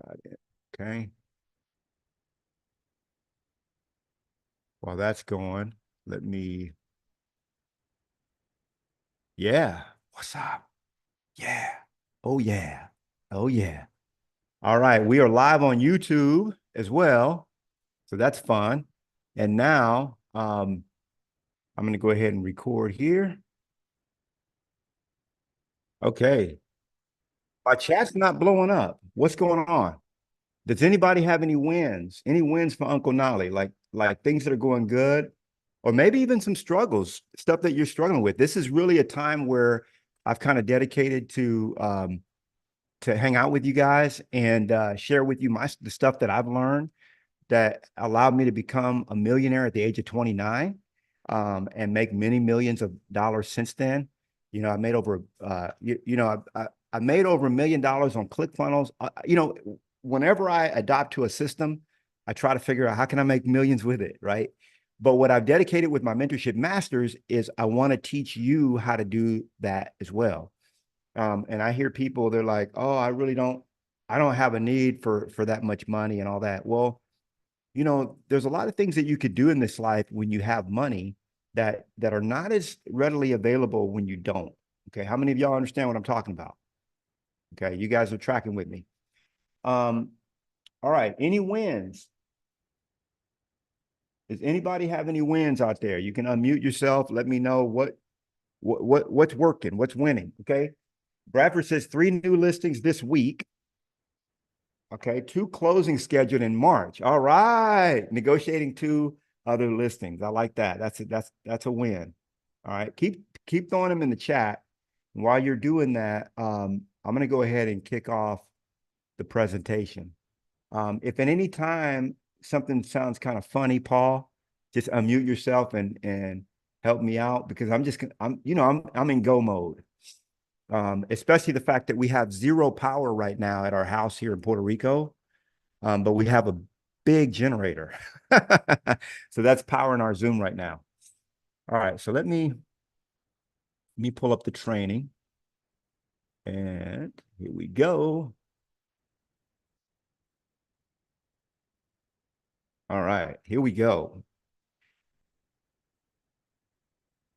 Got it. Okay. While that's going, let me, yeah. What's up? Yeah. Oh, yeah. Oh, yeah. All right. We are live on YouTube as well. So that's fun. And now I'm going to go ahead and record here. Okay. My chat's not blowing up. What's going on? Does anybody have any wins? Any wins for Uncle Knolly? Like things that are going good, or maybe even some struggles, stuff that you're struggling with. This is really a time where I've kind of dedicated to hang out with you guys and share with you the stuff that I've learned that allowed me to become a millionaire at the age of 29, and make many millions of dollars since then. You know, I made over I made over $1 million on ClickFunnels. Whenever I adopt to a system, I try to figure out how can I make millions with it, right? But what I've dedicated with my mentorship masters is I want to teach you how to do that as well. And I hear people, they're like, oh, I don't have a need for that much money and all that. Well, there's a lot of things that you could do in this life when you have money that are not as readily available when you don't. Okay. How many of y'all understand what I'm talking about? Okay. You guys are tracking with me. All right. Any wins? Does anybody have any wins out there? You can unmute yourself. Let me know what's working, what's winning. Okay. Bradford says 3 new listings this week. Okay. 2 closings scheduled in March. All right. Negotiating 2 other listings. I like that. That's a win. All right. Keep throwing them in the chat. And while you're doing that, I'm going to go ahead and kick off the presentation. If at any time something sounds kind of funny, Paul, just unmute yourself and help me out, because I'm in go mode. Especially the fact that we have 0 power right now at our house here in Puerto Rico, but we have a big generator. So that's powering our Zoom right now. All right, so let me pull up the training, and here we go. All right, here we go.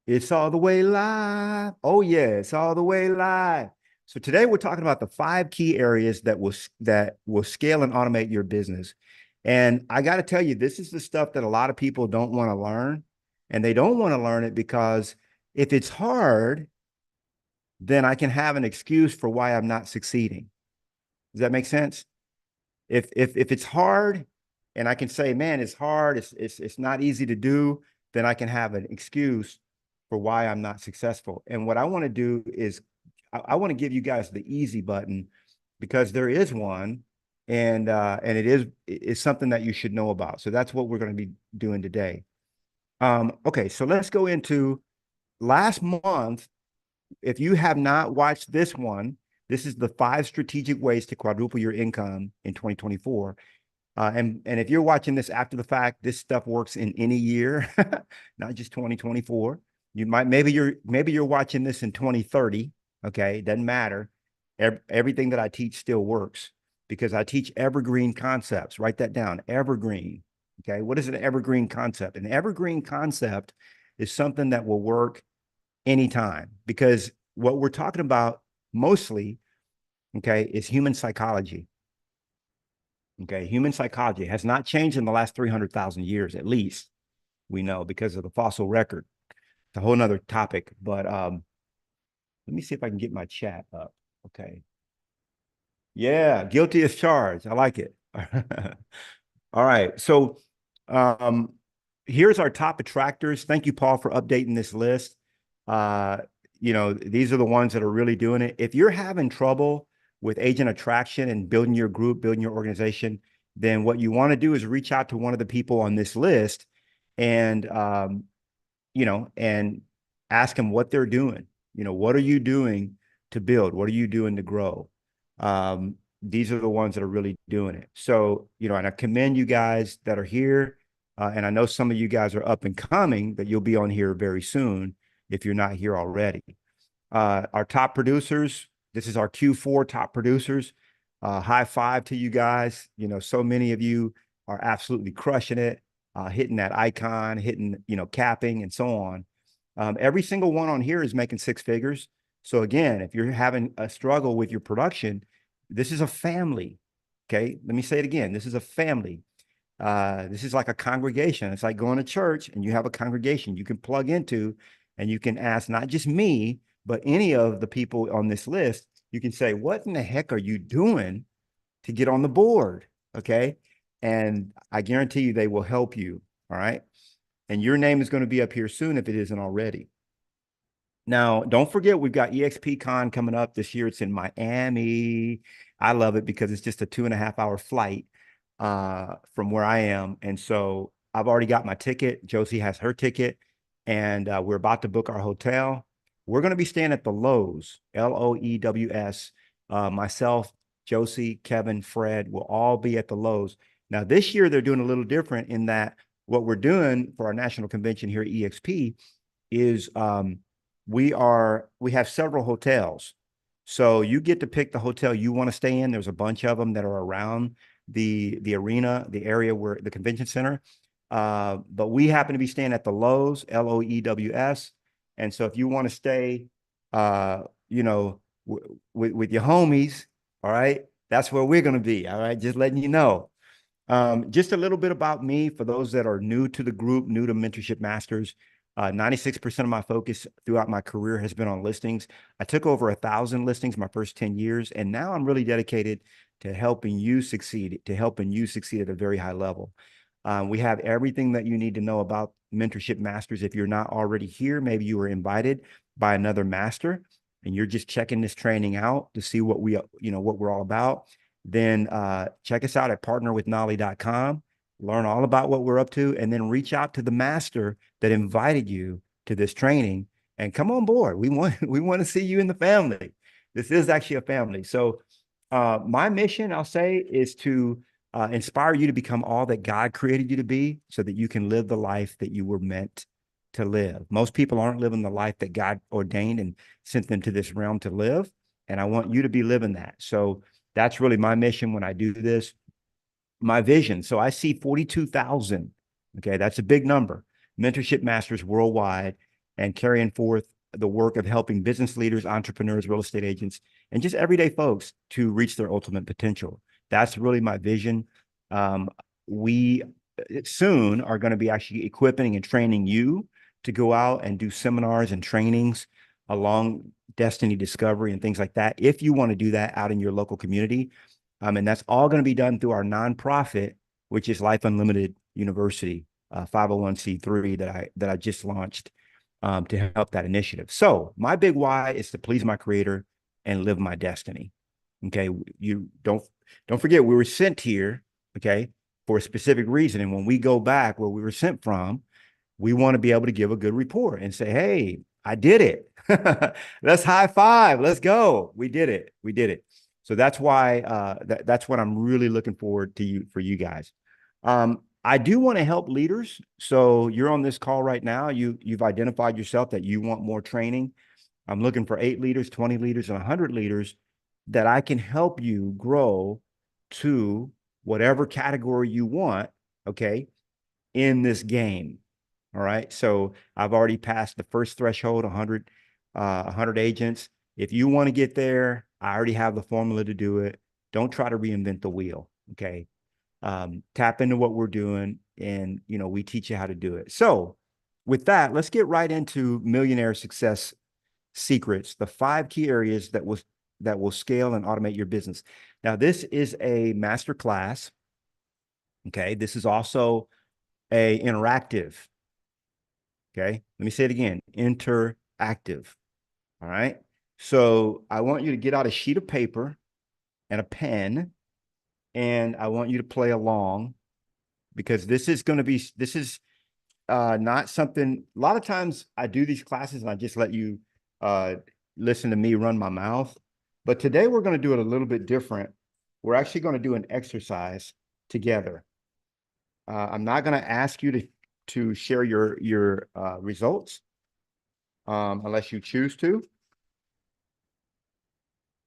It's all the way live. Oh yeah, it's all the way live. So today we're talking about the 5 key areas that will scale and automate your business. And I got to tell you, this is the stuff that a lot of people don't want to learn. And they don't want to learn it because if it's hard, then I can have an excuse for why I'm not succeeding. Does that make sense? If it's hard and I can say, man, it's hard, it's not easy to do, then I can have an excuse for why I'm not successful. And what I want to do is I want to give you guys the easy button, because there is one, and it's something that you should know about. So that's what we're going to be doing today. Okay, so let's go into last month. If you have not watched this one, this is the 5 strategic ways to quadruple your income in 2024. And if you're watching this after the fact, this stuff works in any year, not just 2024. Maybe you're watching this in 2030. Okay, it doesn't matter. Everything that I teach still works, because I teach evergreen concepts. Write that down. Evergreen. Okay, what is an evergreen concept? An evergreen concept is something that will work anytime, because what we're talking about mostly, okay, is human psychology. Okay, human psychology has not changed in the last 300,000 years, at least we know, because of the fossil record. It's a whole nother topic, but let me see if I can get my chat up. Okay. Yeah, guilty as charged. I like it. All right. So here's our top attractors. Thank you, Paul, for updating this list. These are the ones that are really doing it. If you're having trouble with agent attraction and building your group, building your organization, then what you want to do is reach out to one of the people on this list and, and ask them what they're doing. What are you doing to build? What are you doing to grow? These are the ones that are really doing it. So, and I commend you guys that are here. And I know some of you guys are up and coming, that you'll be on here very soon if you're not here already. Our top producers, this is our Q4 top producers. High five to you guys. You know, so many of you are absolutely crushing it, hitting that icon, hitting, capping and so on. Every single one on here is making six figures. So again, if you're having a struggle with your production, this is a family. Okay. Let me say it again. This is a family. This is like a congregation. It's like going to church and you have a congregation you can plug into, and you can ask not just me, but any of the people on this list. You can say, what in the heck are you doing to get on the board? Okay. And I guarantee you they will help you. All right. And your name is going to be up here soon if it isn't already. Now, don't forget, we've got EXPCon coming up this year. It's in Miami. I love it because it's just a 2.5 hour flight from where I am. And so I've already got my ticket. Josie has her ticket, and we're about to book our hotel. We're going to be staying at the Lowe's, Loews. Myself, Josie, Kevin, Fred will all be at the Lowe's. Now, this year, they're doing a little different in that what we're doing for our national convention here at EXP is we have several hotels. So you get to pick the hotel you want to stay in. There's a bunch of them that are around the arena, the area where the convention center. But we happen to be staying at the Lowe's, Loews. And so if you want to stay, with your homies, all right, that's where we're going to be. All right, just letting you know. Just a little bit about me for those that are new to the group, new to Mentorship Masters. 96% of my focus throughout my career has been on listings. I took over 1,000 listings my first 10 years, and now I'm really dedicated to helping you succeed at a very high level. We have everything that you need to know about Mentorship Masters. If you're not already here, maybe you were invited by another master and you're just checking this training out to see what we're all about. Then check us out at partnerwithnolly.com. Learn all about what we're up to, and then reach out to the master that invited you to this training and come on board. We want to see you in the family. This is actually a family. So my mission, I'll say, is to inspire you to become all that God created you to be so that you can live the life that you were meant to live. Most people aren't living the life that God ordained and sent them to this realm to live. And I want you to be living that. So that's really my mission when I do this. My vision. So I see 42,000. Okay. That's a big number. Mentorship Masters worldwide, and carrying forth the work of helping business leaders, entrepreneurs, real estate agents, and just everyday folks to reach their ultimate potential. That's really my vision. We soon are going to be actually equipping and training you to go out and do seminars and trainings along destiny discovery and things like that. If you want to do that out in your local community, and that's all going to be done through our nonprofit, which is Life Unlimited University, 501c3 that I just launched to help that initiative. So my big why is to please my creator and live my destiny. Okay. You don't forget, we were sent here, okay, for a specific reason. And when we go back where we were sent from, we want to be able to give a good report and say, hey, I did it. Let's high five. Let's go. We did it. We did it. So that's why that's what I'm really looking forward to for you guys. I do want to help leaders. So you're on this call right now. You've identified yourself that you want more training. I'm looking for 8 leaders, 20 leaders, and 100 leaders that I can help you grow to whatever category you want, okay, in this game. All right. So I've already passed the first threshold, 100 agents. If you want to get there, I already have the formula to do it. Don't try to reinvent the wheel. Okay. Tap into what we're doing, and we teach you how to do it. So with that, let's get right into Millionaire Success Secrets, the 5 key areas that will scale and automate your business. Now, this is a master class. Okay. This is also a interactive. Okay. Let me say it again. Interactive. All right. So I want you to get out a sheet of paper and a pen, and I want you to play along, because this is not something. A lot of times I do these classes and I just let you listen to me run my mouth. But today we're going to do it a little bit different. We're actually going to do an exercise together. I'm not going to ask you to share your results unless you choose to.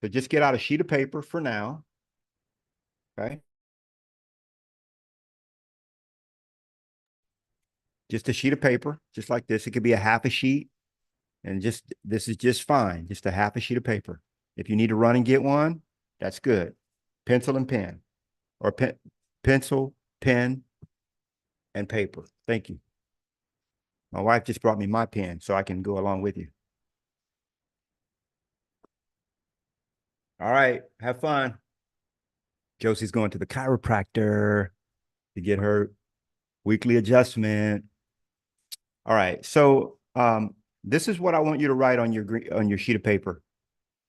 So just get out a sheet of paper for now. Okay. Just a sheet of paper, just like this. It could be a half a sheet, and just this is just fine. Just a half a sheet of paper. If you need to run and get one, that's good. Pencil and pen, or pencil, pen, and paper. Thank you. My wife just brought me my pen so I can go along with you. All right, have fun. Josie's going to the chiropractor to get her weekly adjustment. All right, so this is what I want you to write on your sheet of paper.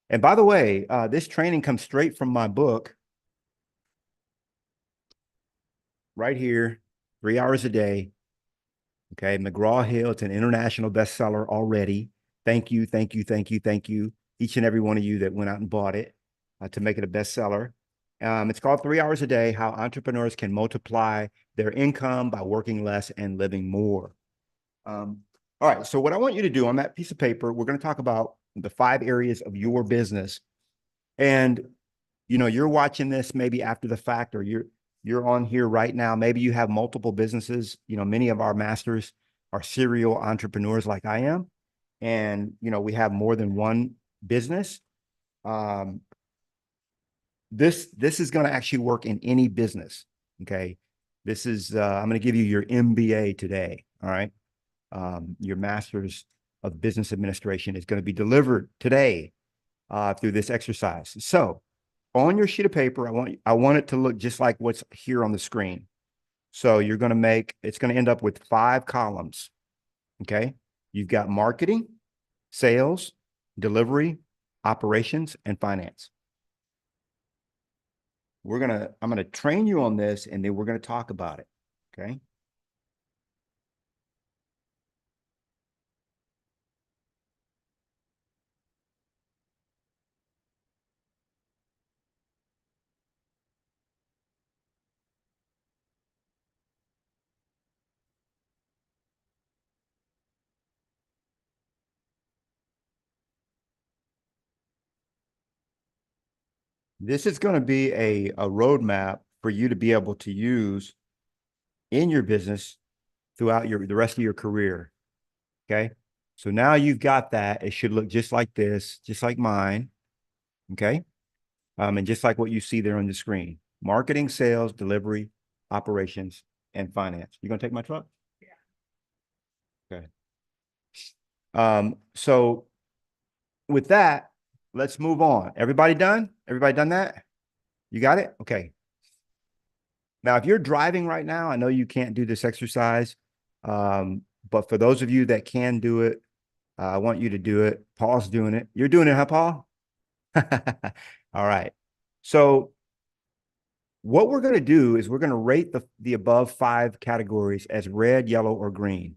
And by the way, this training comes straight from my book right here, 3 hours a day. Okay, McGraw-Hill, it's an international bestseller already. Thank you, thank you, thank you, thank you, each and every one of you that went out and bought it to make it a bestseller. It's called 3 hours a Day, How Entrepreneurs Can Multiply Their Income by Working Less and Living More. All right, so what I want you to do on that piece of paper, we're going to talk about the 5 areas of your business. And, you know, you're watching this maybe after the fact, or you're on here right now. Maybe you have multiple businesses. You know, many of our masters are serial entrepreneurs like I am. And, you know, we have more than one business. This is going to actually work in any business. Okay. This is, I'm going to give you your MBA today. All right. Your master's of business administration is going to be delivered today through this exercise. So on your sheet of paper, I want it to look just like what's here on the screen. So you're going to it's going to end up with 5 columns. Okay. You've got marketing, sales, delivery, operations, and finance. I'm going to train you on this, and then we're going to talk about it. Okay. This is going to be a roadmap for you to be able to use in your business throughout the rest of your career. Okay. So now you've got that. It should look just like this, just like mine. Okay. And just like what you see there on the screen: marketing, sales, delivery, operations, and finance. You gonna take my truck? Yeah. Okay. So with that, let's move on. Everybody done? Everybody done that? You got it? Okay. Now, if you're driving right now, I know you can't do this exercise, but for those of you that can do it, I want you to do it. Paul's doing it. You're doing it, huh, Paul? All right. So what we're going to do is we're going to rate the above 5 categories as red, yellow, or green.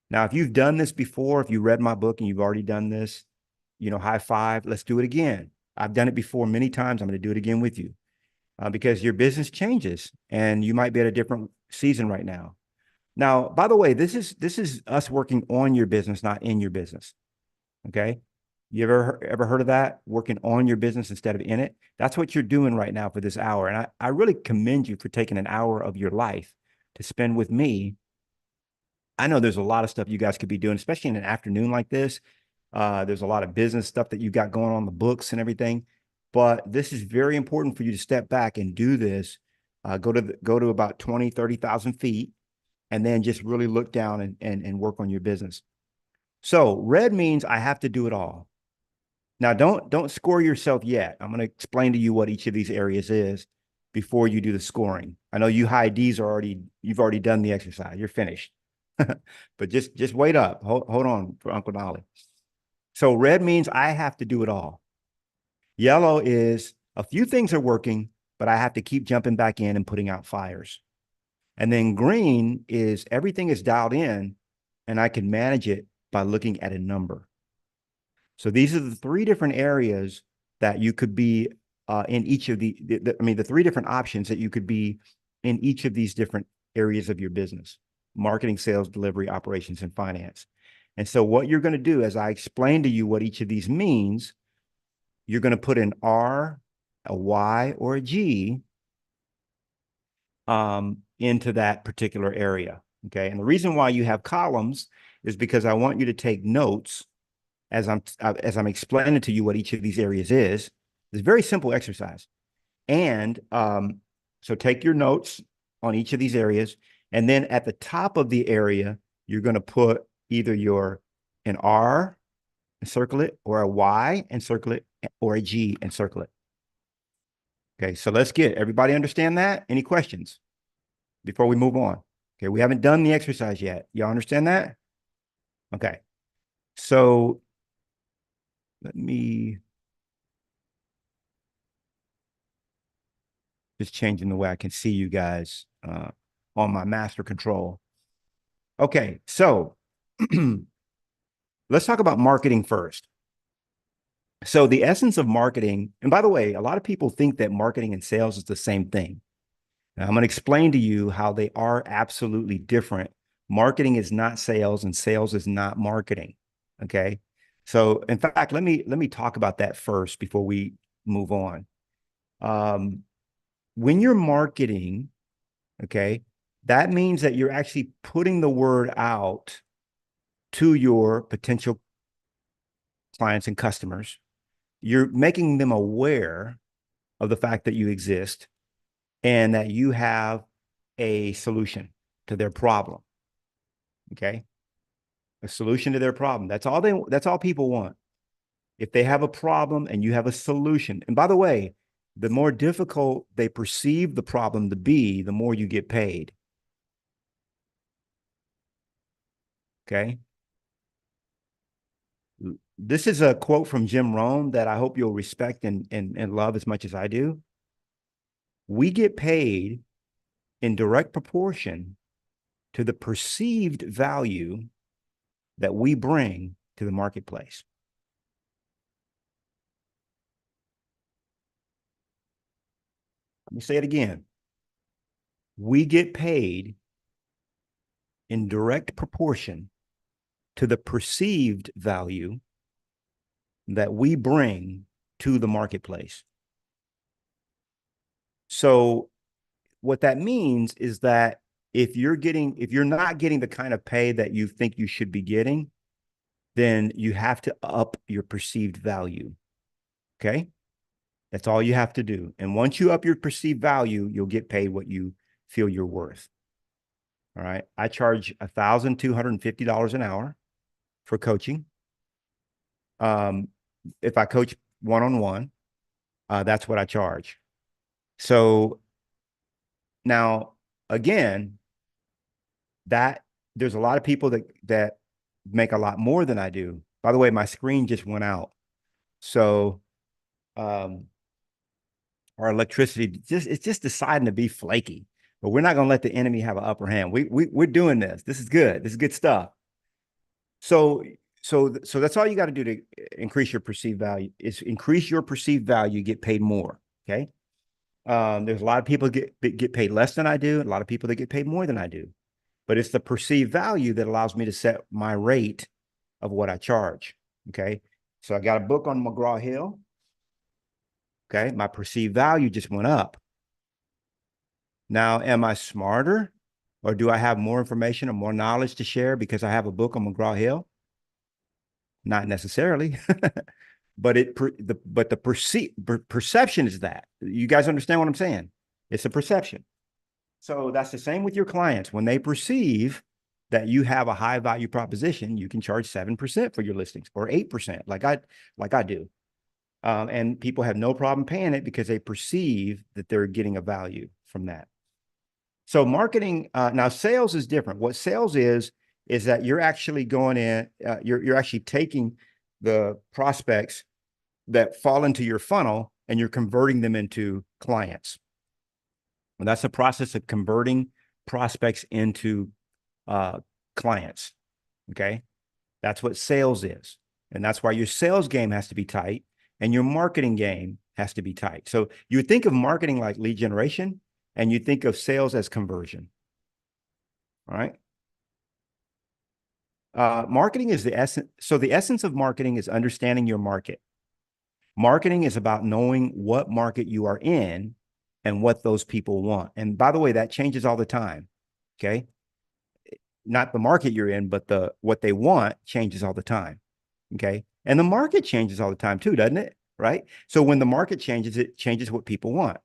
Now, if you've done this before, if you read my book and you've already done this, you know, high five, let's do it again. I've done it before many times. I'm going to do it again with you because your business changes and you might be at a different season right now. Now, by the way, this is us working on your business, not in your business. Okay. You ever heard of that? Working on your business instead of in it? That's what you're doing right now for this hour. And I really commend you for taking an hour of your life to spend with me. I know there's a lot of stuff you guys could be doing, especially in an afternoon like this. There's a lot of business stuff that you've got going on the books and everything. But this is very important for you to step back and do this. Go to about 20, 30,000 feet, and then just really look down and work on your business. So red means I have to do it all. Now, don't score yourself yet. I'm going to explain to you what each of these areas is before you do the scoring. I know you high D's you've already done the exercise. You're finished. But just wait up. Hold on for Uncle Knolly. So red means I have to do it all. Yellow is a few things are working, but I have to keep jumping back in and putting out fires. And then green is everything is dialed in and I can manage it by looking at a number. So these are the 3 different areas that you could be in each of the 3 different options that you could be in each of these different areas of your business: marketing, sales, delivery, operations, and finance. And so what you're going to do, as I explain to you what each of these means, you're going to put an R, a Y, or a G into that particular area. Okay. And the reason why you have columns is because I want you to take notes as I'm explaining to you what each of these areas is. It's a very simple exercise. And so take your notes on each of these areas. And then at the top of the area, you're going to put either an R and circle it, or a Y and circle it, or a G and circle it. Okay, so let's get everybody understand that? Any questions before we move on? Okay, we haven't done the exercise yet. Y'all understand that? Okay, so let me just changing the way I can see you guys on my master control. Okay, so let's talk about marketing first. So the essence of marketing, and by the way, a lot of people think that marketing and sales is the same thing. Now, I'm going to explain to you how they are absolutely different. Marketing is not sales, and sales is not marketing. Okay. So in fact, let me talk about that first before we move on. When you're marketing, okay, that means that you're actually putting the word out to your potential clients and customers. You're making them aware of the fact that you exist and that you have a solution to their problem. Okay. A solution to their problem. That's all people want. If they have a problem and you have a solution. And by the way, the more difficult they perceive the problem to be, the more you get paid. Okay. This is a quote from Jim Rohn that I hope you'll respect and love as much as I do. We get paid in direct proportion to the perceived value that we bring to the marketplace. Let me say it again. We get paid in direct proportion to the perceived value that we bring to the marketplace. So what that means is that if you're not getting the kind of pay that you think you should be getting, then you have to up your perceived value. Okay. That's all you have to do. And once you up your perceived value, you'll get paid what you feel you're worth. All right. I charge $1,250 an hour for coaching. If I coach one-on-one, that's what I charge. So now, again, that there's a lot of people that make a lot more than I do. By the way, my screen just went out. So our electricity it's just deciding to be flaky. But we're not going to let the enemy have an upper hand. We're doing this. This is good. This is good stuff. So that's all you got to do to increase your perceived value is increase your perceived value, get paid more. Okay. There's a lot of people get paid less than I do. A lot of people that get paid more than I do, but it's the perceived value that allows me to set my rate of what I charge. Okay. So I got a book on McGraw-Hill. Okay. My perceived value just went up. Now, am I smarter, or do I have more information or more knowledge to share because I have a book on McGraw-Hill? Not necessarily, but the perception is that. You guys understand what I'm saying? It's a perception. So that's the same with your clients. When they perceive that you have a high value proposition, you can charge 7% for your listings or 8%, like I do. And people have no problem paying it because they perceive that they're getting a value from that. So marketing, now sales is different. What sales is that you're actually going in, you're actually taking the prospects that fall into your funnel and you're converting them into clients. And that's the process of converting prospects into clients. Okay. That's what sales is. And that's why your sales game has to be tight and your marketing game has to be tight. So you would think of marketing like lead generation, and you think of sales as conversion. All right. Marketing is the essence. So the essence of marketing is understanding your market. Marketing is about knowing what market you are in and what those people want. And by the way, that changes all the time. Okay. Not the market you're in, but what they want changes all the time. Okay. And the market changes all the time too, doesn't it? Right. So when the market changes, it changes what people want.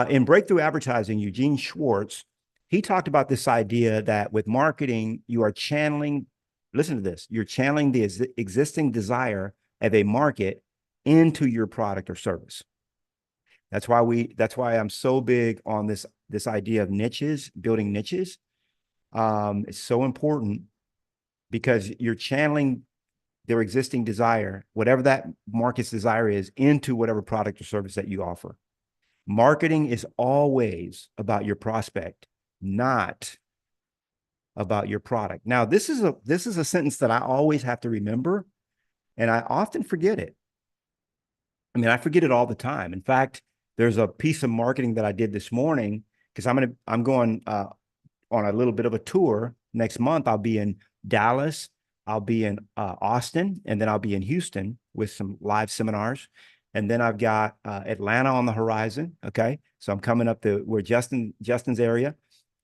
In Breakthrough Advertising, Eugene Schwartz, he talked about this idea that with marketing, you are channeling, listen to this, you're channeling the existing desire of a market into your product or service. That's why I'm so big on this idea of niches, building niches. It's so important because you're channeling their existing desire, whatever that market's desire is, into whatever product or service that you offer. Marketing is always about your prospect, not about your product. Now, this is a sentence that I always have to remember, and I often forget it. I mean, I forget it all the time. In fact, there's a piece of marketing that I did this morning because I'm going on a little bit of a tour next month. I'll be in Dallas, I'll be in Austin, and then I'll be in Houston with some live seminars. And then I've got Atlanta on the horizon. Okay. So I'm coming up to where Justin's area.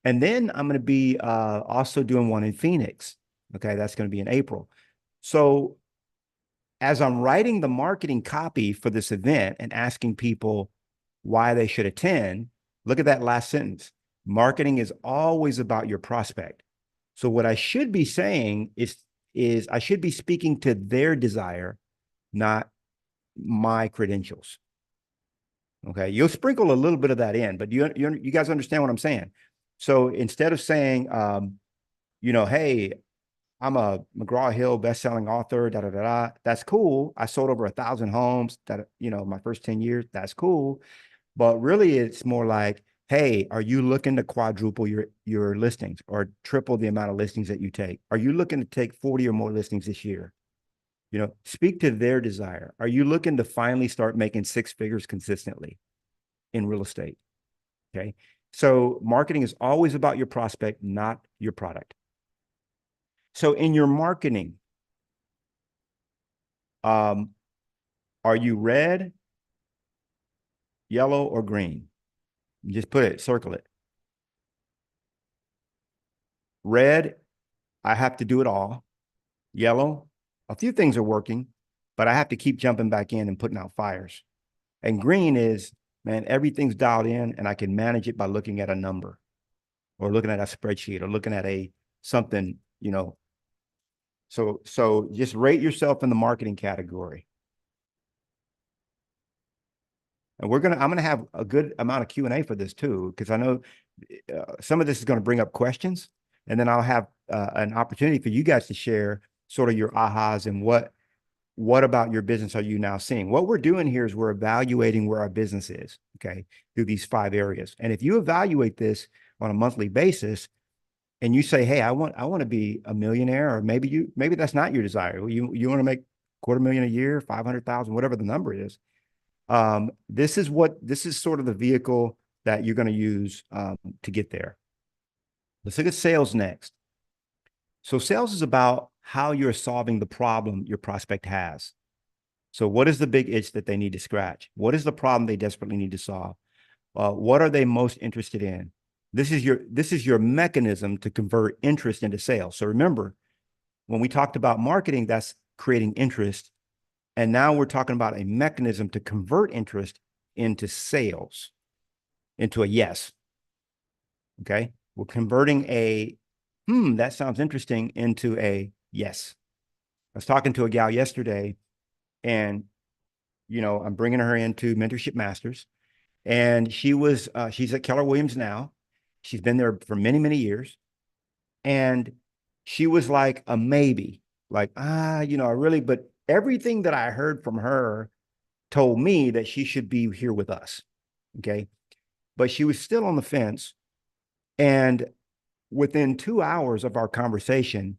And then I'm going to be also doing one in Phoenix. Okay. That's going to be in April. So as I'm writing the marketing copy for this event and asking people why they should attend, look at that last sentence. Marketing is always about your prospect. So what I should be saying is I should be speaking to their desire, not my credentials. Okay. You'll sprinkle a little bit of that in, but you guys understand what I'm saying? So instead of saying, hey, I'm a McGraw-Hill best-selling author, that's cool. I sold over 1,000 homes my first 10 years. That's cool. But really it's more like, hey, are you looking to quadruple your listings or triple the amount of listings that you take? Are you looking to take 40 or more listings this year? Speak to their desire. Are you looking to finally start making six figures consistently in real estate? Okay. So marketing is always about your prospect, not your product. So in your marketing, are you red, yellow, or green? You just circle it. Red, I have to do it all. Yellow, a few things are working, but I have to keep jumping back in and putting out fires. And green is, man, everything's dialed in and I can manage it by looking at a number or looking at a spreadsheet or looking at something. So just rate yourself in the marketing category. And I'm going to have a good amount of Q&A for this too, because I know some of this is going to bring up questions, and then I'll have an opportunity for you guys to share sort of your ahas and what about your business are you now seeing? What we're doing here is we're evaluating where our business is, okay, through these 5 areas. And if you evaluate this on a monthly basis and you say, hey, I want to be a millionaire, or maybe that's not your desire. You want to make $250,000 a year, 500,000, whatever the number is. This is sort of the vehicle that you're going to use to get there. Let's look at sales next. So sales is about how you're solving the problem your prospect has. So what is the big itch that they need to scratch? What is the problem they desperately need to solve? What are they most interested in? This is your mechanism to convert interest into sales. So remember, when we talked about marketing, that's creating interest. And now we're talking about a mechanism to convert interest into sales, into a yes. Okay. We're converting that sounds interesting into a yes. I was talking to a gal yesterday and, I'm bringing her into Mentorship Masters, and she's at Keller Williams now. She's been there for many, many years. And she was like a maybe, like, but everything that I heard from her told me that she should be here with us. Okay. But she was still on the fence. And within 2 hours of our conversation,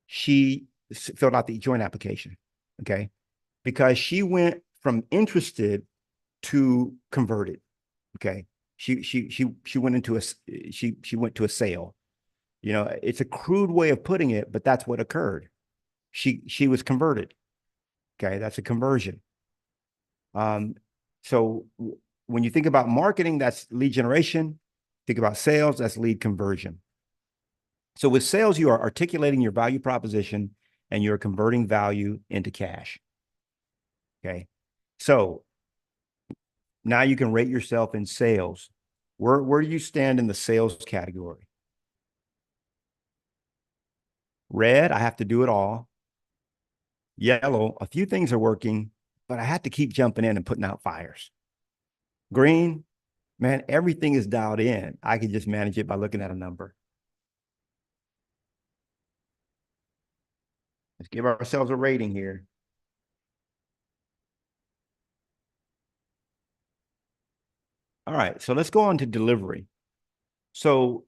she filled out the joint application. Okay. Because she went from interested to converted. Okay. She went into she went to a sale. It's a crude way of putting it, but that's what occurred. She was converted. Okay. That's a conversion. So when you think about marketing, that's lead generation. Think about sales, that's lead conversion. So with sales, you are articulating your value proposition and you're converting value into cash. Okay. So now you can rate yourself in sales. Where do you stand in the sales category? Red, I have to do it all. Yellow, a few things are working, but I have to keep jumping in and putting out fires. Green, man, everything is dialed in. I can just manage it by looking at a number. Let's give ourselves a rating here. All right, so let's go on to delivery. So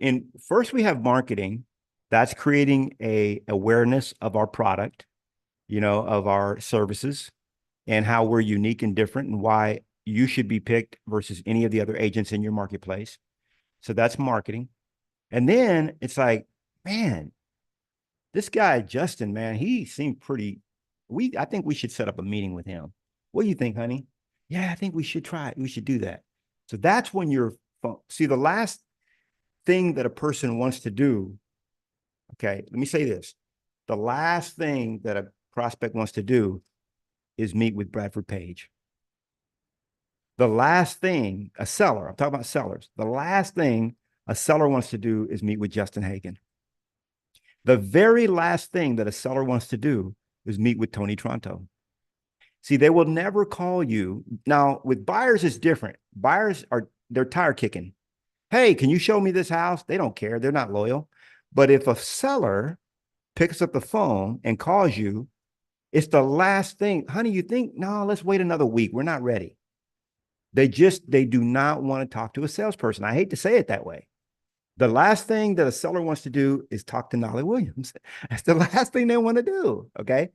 first we have marketing. That's creating a awareness of our product, of our services and how we're unique and different and why you should be picked versus any of the other agents in your marketplace. So that's marketing. And then it's like, man, this guy, Justin, man, he seemed I think we should set up a meeting with him. What do you think, honey? Yeah, I think we should try it. We should do that. So that's when see, the last thing that a person wants to do. Okay, let me say this. The last thing that a prospect wants to do is meet with Bradford Page. The last thing I'm talking about sellers. The last thing a seller wants to do is meet with Justin Hagen. The very last thing that a seller wants to do is meet with Tony Tronto. See, they will never call you. Now, with buyers, it's different. They're tire kicking. Hey, can you show me this house? They don't care. They're not loyal. But if a seller picks up the phone and calls you, it's the last thing. Honey, you think, no, let's wait another week. We're not ready. They do not want to talk to a salesperson. I hate to say it that way. The last thing that a seller wants to do is talk to Knolly Williams. That's the last thing they want to do, okay?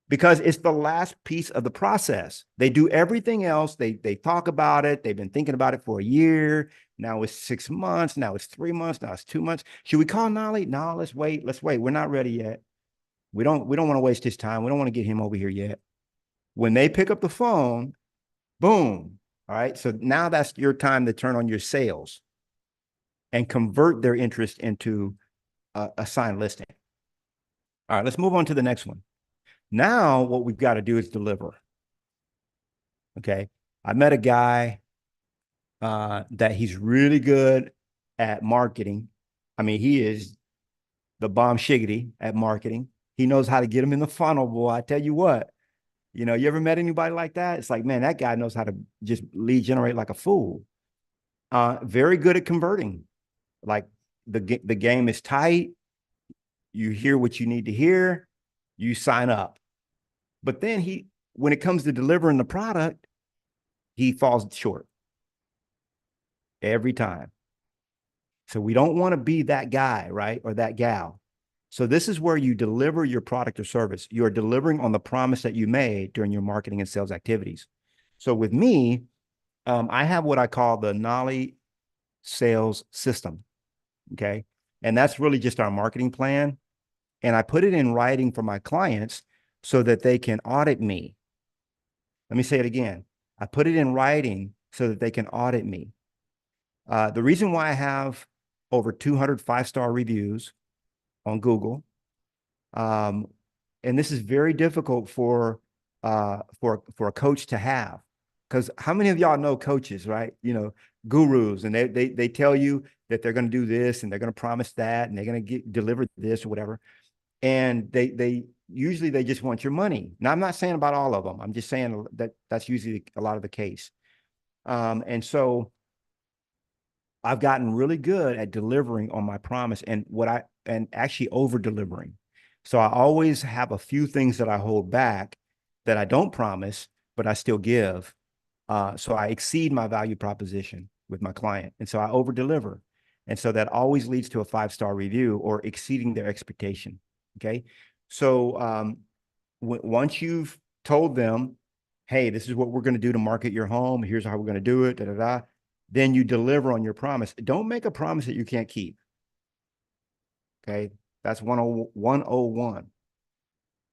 Because it's the last piece of the process. They do everything else. They talk about it. They've been thinking about it for a year. Now it's 6 months. Now it's 3 months. Now it's 2 months. Should we call Knolly? No, let's wait. Let's wait. We're not ready yet. We don't want to waste his time. We don't want to get him over here yet. When they pick up the phone, boom. All right. So now that's your time to turn on your sales and convert their interest into a signed listing. All right, let's move on to the next one. Now, what we've got to do is deliver. Okay. I met a guy that he's really good at marketing. I mean, he is the bomb shiggity at marketing. He knows how to get them in the funnel, boy. I tell you what, you ever met anybody like that? It's like, man, that guy knows how to just lead generate like a fool. Very good at converting. Like the game is tight. You hear what you need to hear. You sign up. But then when it comes to delivering the product, he falls short every time. So we don't want to be that guy, right? Or that gal. So this is where you deliver your product or service. You are delivering on the promise that you made during your marketing and sales activities. So with me, I have what I call the Knolly sales system. Okay. And that's really just our marketing plan. And I put it in writing for my clients so that they can audit me. Let me say it again. I put it in writing so that they can audit me. The reason why I have over 200 5-star reviews on Google, and this is very difficult for a coach to have, because how many of y'all know coaches, right? Gurus, and they tell you that they're going to do this and they're going to promise that and they're going to deliver this or whatever. And they usually just want your money. Now, I'm not saying about all of them. I'm just saying that that's usually a lot of the case. And so I've gotten really good at delivering on my promise and actually over delivering. So I always have a few things that I hold back that I don't promise, but I still give. So I exceed my value proposition with my client. And so I over deliver. And so that always leads to a 5-star review or exceeding their expectation. Okay. So once you've told them, hey, this is what we're going to do to market your home. Here's how we're going to do it. Then you deliver on your promise. Don't make a promise that you can't keep. Okay. That's 101.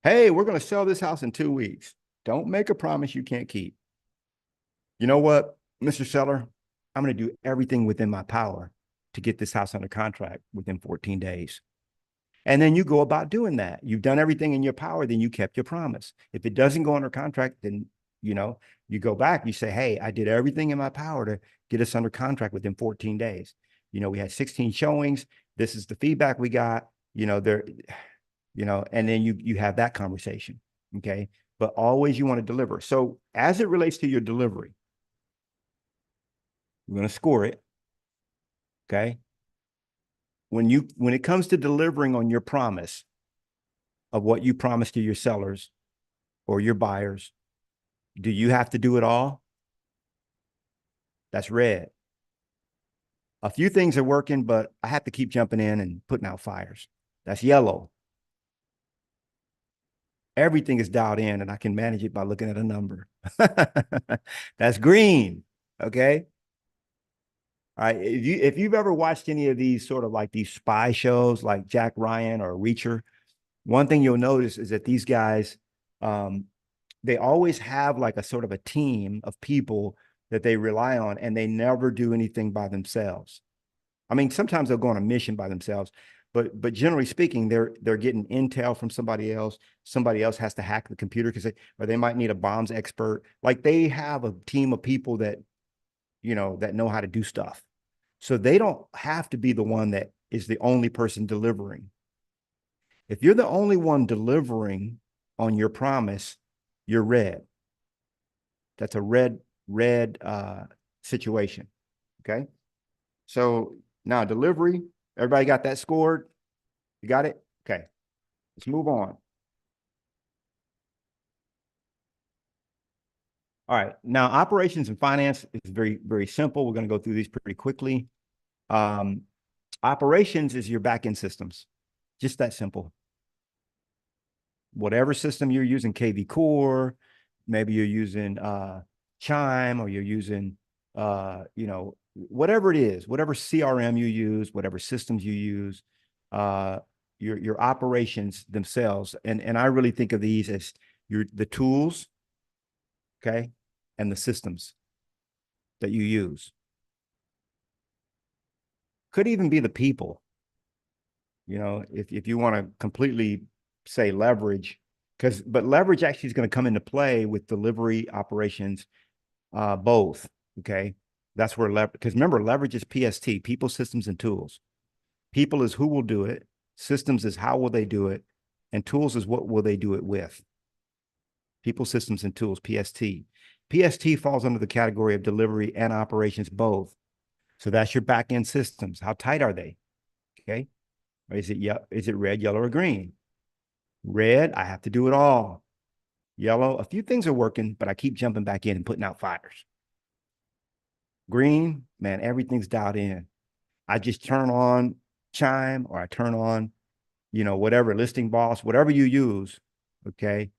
Hey, we're going to sell this house in 2 weeks. Don't make a promise you can't keep. You know what? Mr. Seller, I'm going to do everything within my power to get this house under contract within 14 days. And then you go about doing that. You've done everything in your power, then you kept your promise. If it doesn't go under contract, then, you go back, you say, hey, I did everything in my power to get us under contract within 14 days. We had 16 showings. This is the feedback we got, and then you have that conversation. Okay. But always you want to deliver. So as it relates to your delivery, you're going to score it. Okay. When it comes to delivering on your promise of what you promised to your sellers or your buyers, do you have to do it all? That's red. A few things are working, but I have to keep jumping in and putting out fires. That's yellow. Everything is dialed in and I can manage it by looking at a number. That's green. Okay. All right. If you've ever watched any of these sort of like these spy shows like Jack Ryan or Reacher, one thing you'll notice is that these guys, they always have like a sort of a team of people that they rely on, and they never do anything by themselves. I mean, sometimes they'll go on a mission by themselves, but generally speaking, they're getting intel from somebody else. Somebody else has to hack the computer or they might need a bombs expert. Like they have a team of people that know how to do stuff. So they don't have to be the one that is the only person delivering. If you're the only one delivering on your promise, you're red. That's a red situation. Okay. So now delivery, everybody got that scored? You got it? Okay. Let's move on. All right. Now, operations and finance is very, very simple. We're going to go through these pretty quickly. Operations is your back-end systems. Just that simple. Whatever system you're using, KV Core, maybe you're using Chime, or you're using, whatever it is, whatever CRM you use, whatever systems you use, your operations themselves. And I really think of these as the tools, okay, and the systems that you use. Could even be the people. If you want to completely say leverage, but leverage actually is going to come into play with delivery operations, both. Okay. That's where leverage, because remember, leverage is PST, people, systems, and tools. People is who will do it. Systems is how will they do it. And tools is what will they do it with. People, systems, and tools, PST. PST falls under the category of delivery and operations both. So that's your back end systems. How tight are they? Okay. Or is it red, yellow, or green? Red, I have to do it all. Yellow, a few things are working, but I keep jumping back in and putting out fires. Green, man, everything's dialed in. I just turn on Chime, or I turn on, whatever, Listing Boss, whatever you use. Okay.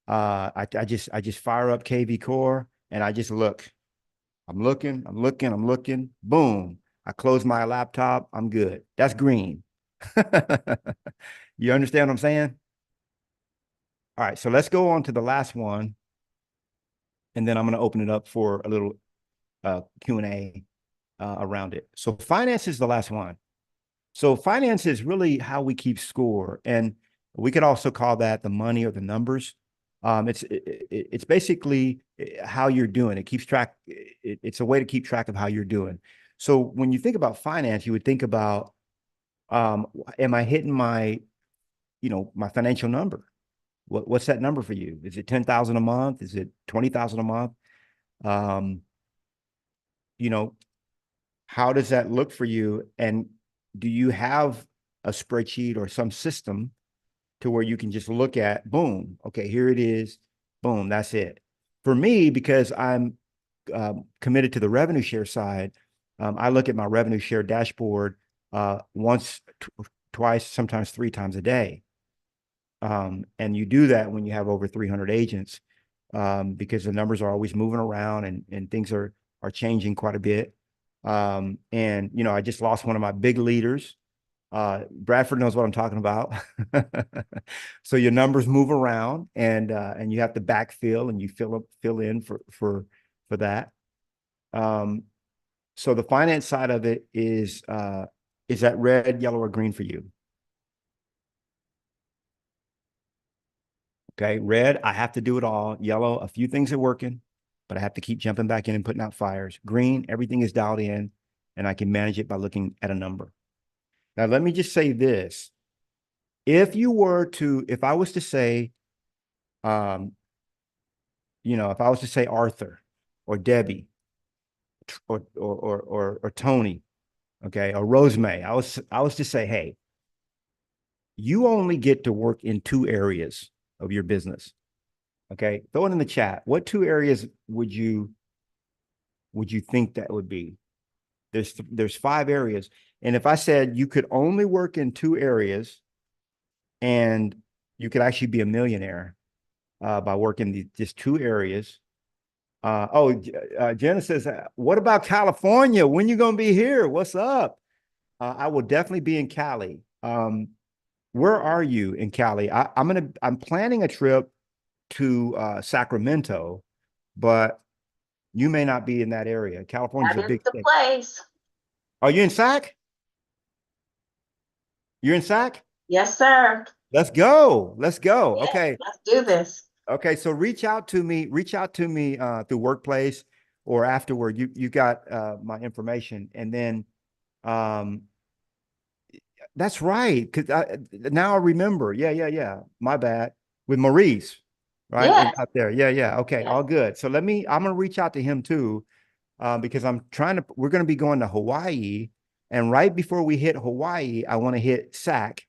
I just fire up KV Core and I just look. I'm looking. Boom. I close my laptop. I'm good. That's green. You understand what I'm saying? All right. So let's go on to the last one. And then I'm going to open it up for a little Q&A around it. So finance is the last one. So finance is really how we keep score. And we could also call that the money or the numbers. It's basically how you're doing. It keeps track. It's a way to keep track of how you're doing. So when you think about finance, you would think about, am I hitting my financial number? What's that number for you? Is it 10,000 a month? Is it 20,000 a month? How does that look for you? And do you have a spreadsheet or some system to where you can just look at, boom, okay, here it is, boom, that's it. For me, because I'm committed to the revenue share side, I look at my revenue share dashboard once, twice, sometimes 3 times a day. And you do that when you have over 300 agents, because the numbers are always moving around and things are changing quite a bit. And, I just lost one of my big leaders. Bradford knows what I'm talking about. So your numbers move around, and you have to backfill, and you fill in for that. So the finance side of it is that red, yellow, or green for you? Okay, red, I have to do it all. Yellow, a few things are working, but I have to keep jumping back in and putting out fires. Green, everything is dialed in, and I can manage it by looking at a number. Now, let me just say this. If I was to say, um, if I was to say Arthur or Debbie or Tony, okay, or Rosemary, I was to say, hey, you only get to work in two areas of your business. Okay, throw it in the chat. What two areas would you think that would be? There's five areas, and if I said you could only work in two areas, and you could actually be a millionaire by working just two areas. Jenna says, what about California? When you gonna be here? What's up? I will definitely be in Cali. Where are you in Cali? I'm planning a trip to Sacramento, but you may not be in that area. California's a That is big the state. place. Are you in Sac? You're in Sac? Yes, sir. Let's go. Let's go. Yes, Okay. let's do this. Okay. So reach out to me through Workplace or afterward. You got my information. And then that's right. Now I remember. Yeah. My bad. With Maurice, right? Yes, Out there. Yeah. Okay. yes. All good. So I'm gonna reach out to him too, because we're gonna be going to Hawaii. And right before we hit Hawaii, I want to hit Sac,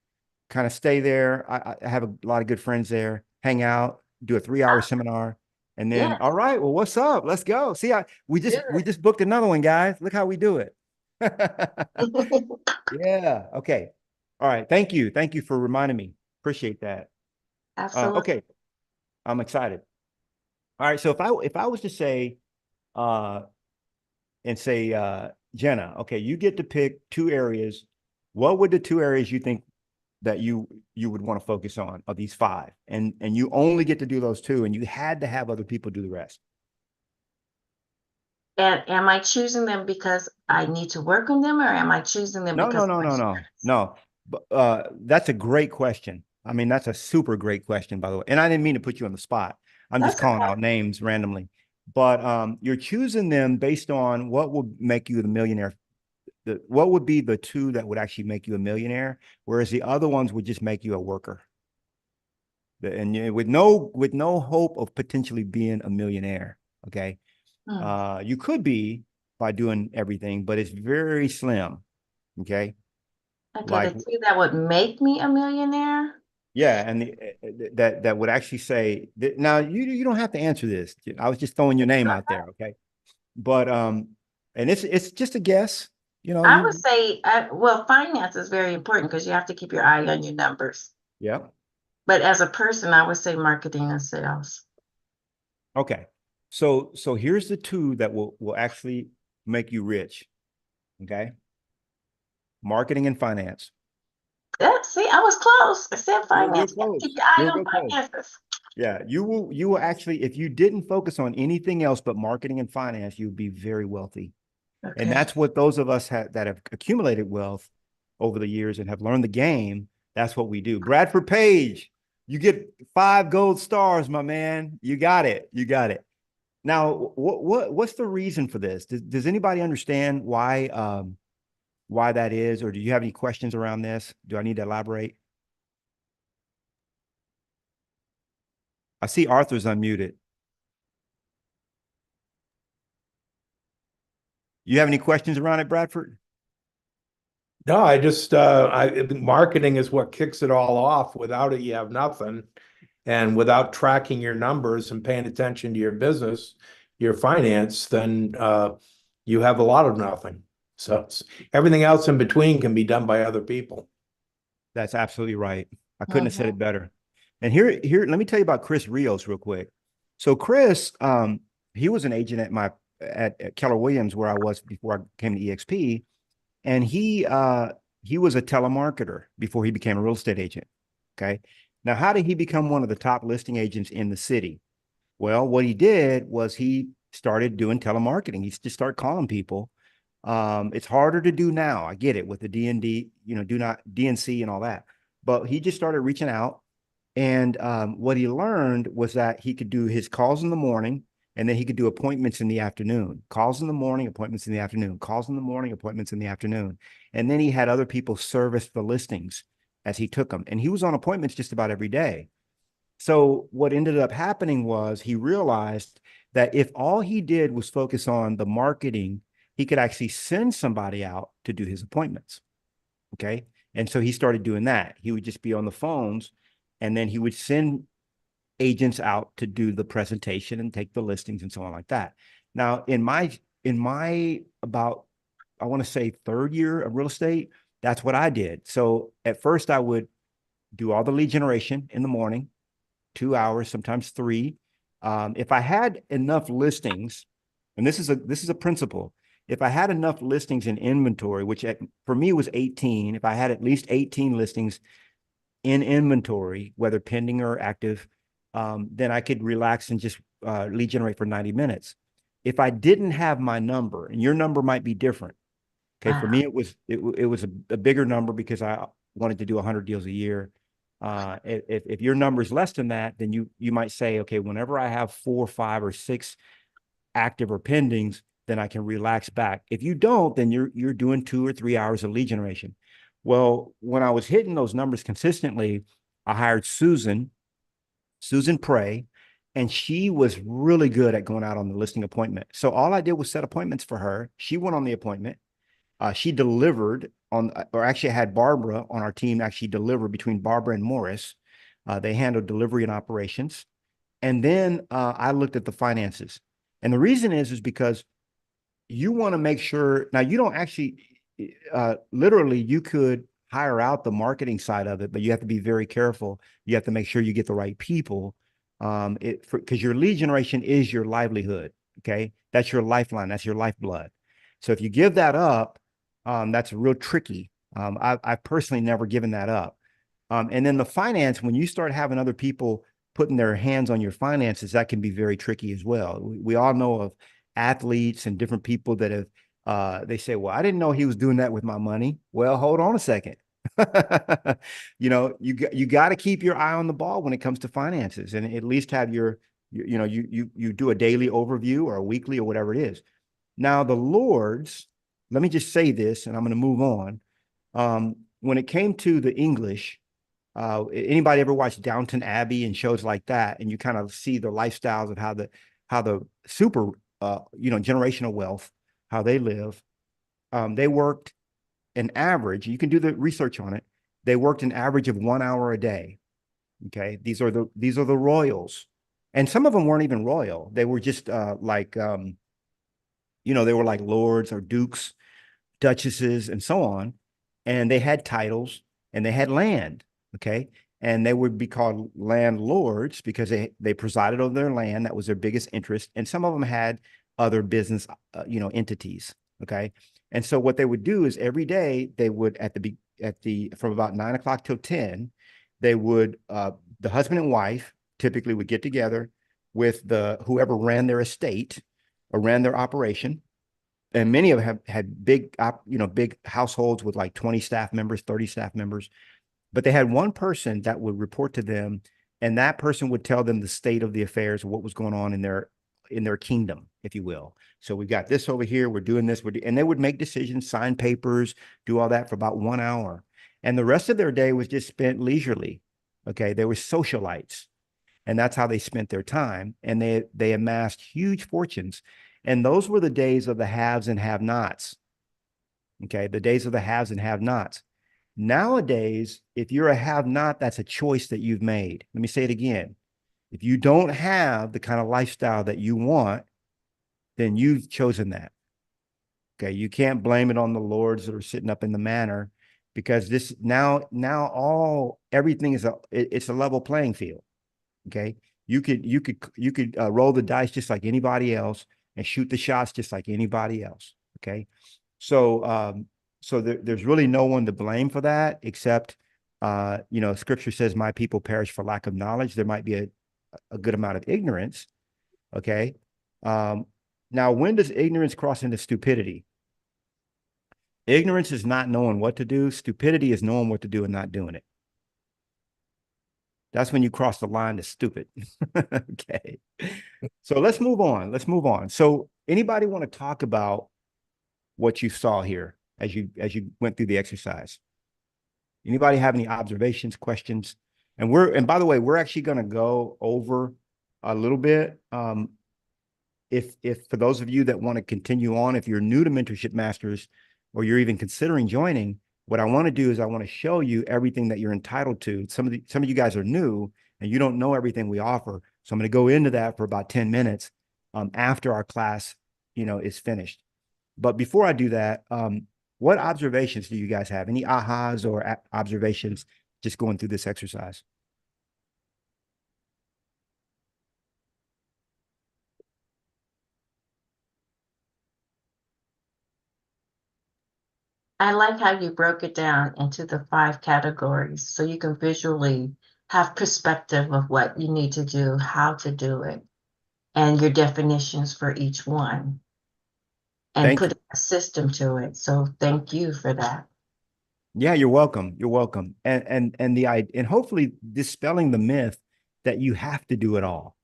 kind of stay there. I have a lot of good friends there, hang out, do a 3 hour seminar. And then, Yes, all right, well, what's up? Let's go. See, do we just booked another one, guys. Look how we do it. it. Yeah. Okay. All right. Thank you. Thank you for reminding me. Appreciate that. Absolutely. Okay. I'm excited. All right. So if I was to say, uh, Jenna, okay, you get to pick two areas. What would the two areas you think that you would want to focus on of these five? And you only get to do those two, and you had to have other people do the rest. And am I choosing them because I need to work on them, or am I choosing them No, because no, of no, my no, no, strengths? no. But that's a great question. I mean, that's a super great question, by the way. And I didn't mean to put you on the spot. I'm just That's calling okay. out names randomly. But you're choosing them based on what would make you the millionaire. What would be the two that would actually make you a millionaire, whereas the other ones would just make you a worker. And with no hope of potentially being a millionaire. Okay. Hmm. You could be by doing everything, but it's very slim. Okay. Okay, the Like, two that would make me a millionaire. yeah, and that would actually say that, now you don't have to answer this. I was just throwing your name out there, okay? But and it's just a guess. I would say, well, finance is very important because you have to keep your eye on your numbers. Yeah. But as a person, I would say marketing and sales. Okay. So here's the two that will actually make you rich. Okay. Marketing and finance. Yeah, see, I was close. I said You were real finance. You have to keep close. your eye You were on real close. finances. Yeah, you will actually, if you didn't focus on anything else but marketing and finance, you'd be very wealthy. And Okay. that's what those of us that have accumulated wealth over the years and have learned the game, that's what we do. Bradford Page, you get 5 gold stars, my man. You got it. You got it. Now, what's the reason for this? Does anybody understand why that is, or do you have any questions around this? Do I need to elaborate? I see Arthur's unmuted. You have any questions around it, Bradford? No, marketing is what kicks it all off. Without it, you have nothing. And without tracking your numbers and paying attention to your business, your finance, then you have a lot of nothing. So everything else in between can be done by other people. That's absolutely right. I couldn't have said Mhm. it better. And let me tell you about Chris Rios real quick. So Chris, he was an agent at Keller Williams where I was before I came to EXP, and he was a telemarketer before he became a real estate agent. Okay. Now, how did he become one of the top listing agents in the city? Well, what he did was he started doing telemarketing. He just started calling people. It's harder to do now. I get it with the DND, do not DNC and all that. But he just started reaching out. And what he learned was that he could do his calls in the morning, and then he could do appointments in the afternoon. Calls in the morning, appointments in the afternoon. Calls in the morning, appointments in the afternoon. And then he had other people service the listings as he took them. And he was on appointments just about every day. So what ended up happening was he realized that if all he did was focus on the marketing, he could actually send somebody out to do his appointments. Okay. And so he started doing that. He would just be on the phones, and then he would send agents out to do the presentation and take the listings and so on like that. Now, in my about, I want to say, third year of real estate, that's what I did. So at first I would do all the lead generation in the morning, 2 hours, sometimes 3. If I had enough listings, and this is a principle, if I had enough listings in inventory, which for me was 18, if I had at least 18 listings in inventory, whether pending or active, then I could relax and just lead generate for 90 minutes. If I didn't have my number, and your number might be different. Okay, for me, it was a bigger number because I wanted to do 100 deals a year. If your number is less than that, then you might say, okay, whenever I have 4, 5, or 6 active or pendings, then I can relax back. If you don't, then you're doing 2 or 3 hours of lead generation. Well, when I was hitting those numbers consistently, I hired Susan Prey, and she was really good at going out on the listing appointment. So all I did was set appointments for her. She went on the appointment. She delivered on, or actually I had Barbara on our team actually deliver between Barbara and Morris. They handled delivery and operations. And then I looked at the finances. And the reason is because you want to make sure, now you don't actually, literally you could hire out the marketing side of it, but you have to be very careful. You have to make sure you get the right people, because your lead generation is your livelihood. Okay. That's your lifeline. That's your lifeblood. So if you give that up, that's real tricky. I've personally never given that up. And then the finance, when you start having other people putting their hands on your finances, that can be very tricky as well. We all know of athletes and different people that have, they say, well, I didn't know he was doing that with my money. Well, hold on a second. You got to keep your eye on the ball when it comes to finances, and at least have you do a daily overview or a weekly or whatever it is. Now, the Lords, let me just say this, and I'm going to move on. When it came to the English, anybody ever watched Downton Abbey and shows like that, and you kind of see the lifestyles of how the super, generational wealth, how they live. They worked an average, you can do the research on it. They worked an average of 1 hour a day. Okay. These are the royals. And some of them weren't even royal. They were just they were like lords or dukes, duchesses, and so on. And they had titles and they had land. Okay. And they would be called landlords because they presided over their land. That was their biggest interest. And some of them had other business, entities. Okay. And so what they would do is every day they would from about 9 o'clock till 10, they would, the husband and wife typically would get together with whoever ran their estate or ran their operation. And many of them had big households with like 20 staff members, 30 staff members. But they had one person that would report to them, and that person would tell them the state of the affairs, what was going on in their kingdom, if you will. So we've got this over here, we're doing this, and they would make decisions, sign papers, do all that for about 1 hour. And the rest of their day was just spent leisurely. Okay. They were socialites, and that's how they spent their time. And they amassed huge fortunes. And those were the days of the haves and have-nots. Okay. The days of the haves and have-nots. Nowadays, if you're a have-not, that's a choice that you've made. Let me say it again. If you don't have the kind of lifestyle that you want, then you've chosen that. Okay. You can't blame it on the lords that are sitting up in the manor, because this now everything is it's a level playing field. Okay. You could roll the dice just like anybody else and shoot the shots just like anybody else. Okay. So, there's really no one to blame for that, except, scripture says my people perish for lack of knowledge. There might be a good amount of ignorance. Okay. Now, when does ignorance cross into stupidity? Ignorance is not knowing what to do. Stupidity is knowing what to do and not doing it. That's when you cross the line to stupid. Okay. So let's move on. Let's move on. So anybody want to talk about what you saw here as you went through the exercise? Anybody have any observations, questions? And by the way, we're actually going to go over a little bit. If for those of you that want to continue on, if you're new to Mentorship Masters or you're even considering joining, what I want to do is I want to show you everything that you're entitled to. Some of you guys are new and you don't know everything we offer. So I'm going to go into that for about 10 minutes after our class, is finished. But before I do that, what observations do you guys have? Any ahas or observations just going through this exercise? I like how you broke it down into the 5 categories so you can visually have perspective of what you need to do, how to do it, and your definitions for each one, and Thank you. put a system to it. So thank you for that. Yeah, you're welcome. You're welcome. And hopefully dispelling the myth that you have to do it all.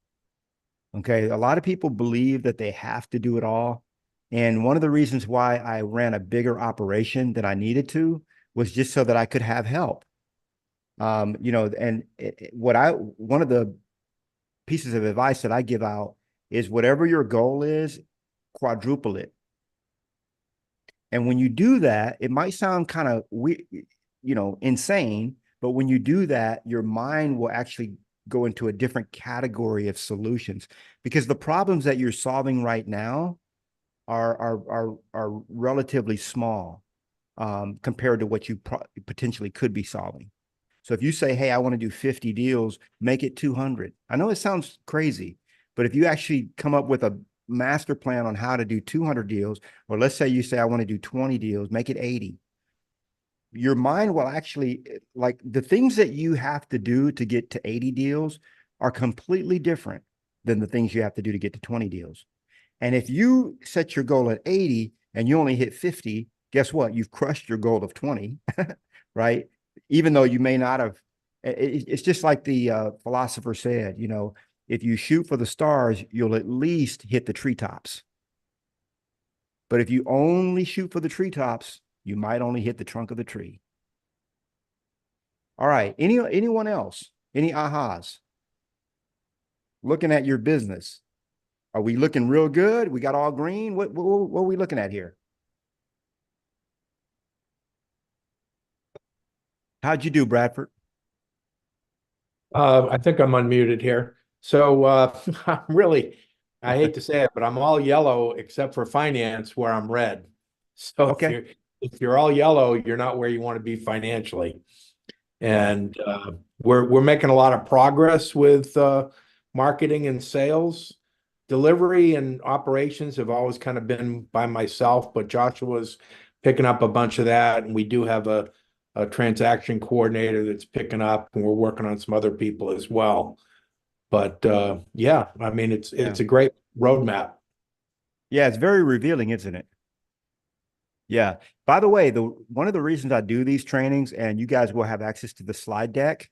Okay. A lot of people believe that they have to do it all. And one of the reasons why I ran a bigger operation than I needed to was just so that I could have help. And one of the pieces of advice that I give out is whatever your goal is, quadruple it. And when you do that, it might sound kind of insane, but when you do that, your mind will actually go into a different category of solutions, because the problems that you're solving right now are relatively small compared to what you potentially could be solving. So if you say, hey, I want to do 50 deals, make it 200. I know it sounds crazy, but if you actually come up with a master plan on how to do 200 deals, or let's say you say, I want to do 20 deals, make it 80. Your mind will actually, like, the things that you have to do to get to 80 deals are completely different than the things you have to do to get to 20 deals. And if you set your goal at 80 and you only hit 50, guess what? You've crushed your goal of 20, right? Even though you may not have, it's just like the philosopher said, if you shoot for the stars, you'll at least hit the treetops. But if you only shoot for the treetops, you might only hit the trunk of the tree. All right. Anyone else? Any ahas? Looking at your business. Are we looking real good? We got all green? What are we looking at here? How'd you do, Bradford? I think I'm unmuted here. So I hate to say it, but I'm all yellow except for finance where I'm red. So Okay. if you're all yellow, you're not where you want to be financially. And we're making a lot of progress with marketing and sales. Delivery and operations have always kind of been by myself, but Joshua's picking up a bunch of that, and we do have a transaction coordinator that's picking up, and we're working on some other people as well. But yeah, I mean, it's a great roadmap. Yeah, it's very revealing, isn't it? Yeah. By the way, one of the reasons I do these trainings, and you guys will have access to the slide deck,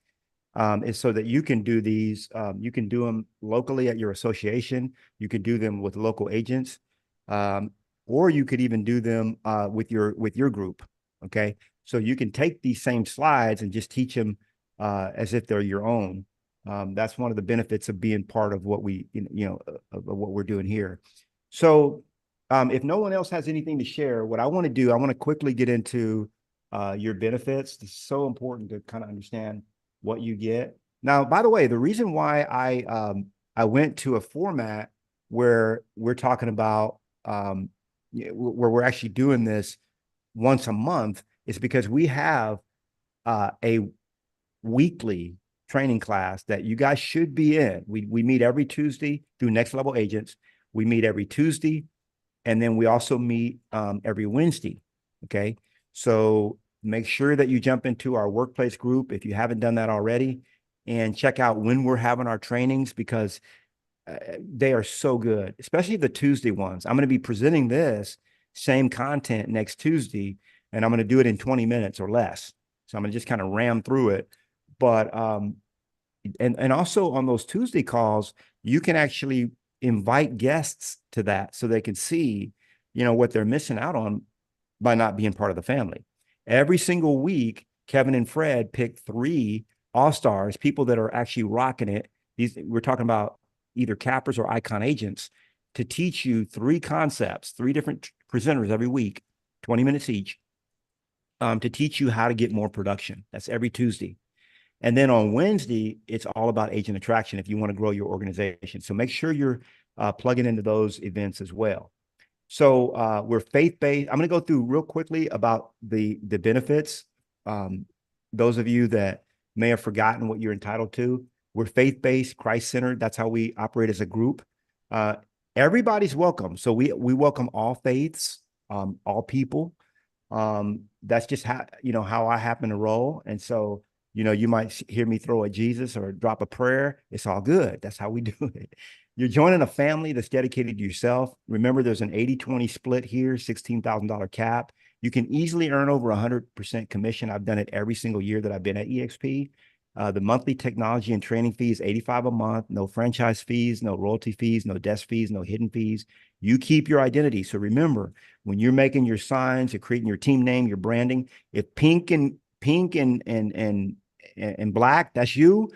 is so that you can do these. You can do them locally at your association. You can do them with local agents, or you could even do them with your group. Okay, so you can take these same slides and just teach them as if they're your own. That's one of the benefits of being part of what of what we're doing here. So if no one else has anything to share, what I want to do, I want to quickly get into your benefits. It's so important to kind of understand what you get. Now, by the way, the reason why I went to a format where we're talking about where we're actually doing this once a month is because we have a weekly training class that you guys should be in. We meet every Tuesday through Next Level Agents. We meet every Tuesday, and then we also meet every Wednesday. Okay, so make sure that you jump into our workplace group if you haven't done that already, and check out when we're having our trainings, because they are so good, especially the Tuesday ones. I'm going to be presenting this same content next Tuesday, and I'm going to do it in 20 minutes or less. So I'm going to just kind of ram through it. But and also on those Tuesday calls, you can actually invite guests to that so they can see, what they're missing out on by not being part of the family. Every single week, Kevin and Fred pick 3 all-stars, people that are actually rocking it. We're talking about either cappers or icon agents, to teach you 3 concepts, 3 different presenters every week, 20 minutes each, to teach you how to get more production. That's every Tuesday. And then on Wednesday, it's all about agent attraction if you want to grow your organization. So make sure you're plugging into those events as well. So we're faith-based. I'm going to go through real quickly about the benefits. Those of you that may have forgotten what you're entitled to, we're faith-based, Christ-centered. That's how we operate as a group. Everybody's welcome. So we welcome all faiths, all people. That's just how I happen to roll. And so, you might hear me throw a Jesus or drop a prayer. It's all good. That's how we do it. You're joining a family that's dedicated to yourself. Remember, there's an 80-20 split here, $16,000 cap. You can easily earn over 100% commission. I've done it every single year that I've been at EXP. The monthly technology and training fee is $85 a month. No franchise fees, no royalty fees, no desk fees, no hidden fees. You keep your identity. So remember, when you're making your signs, you're creating your team name, your branding, if pink and black, that's you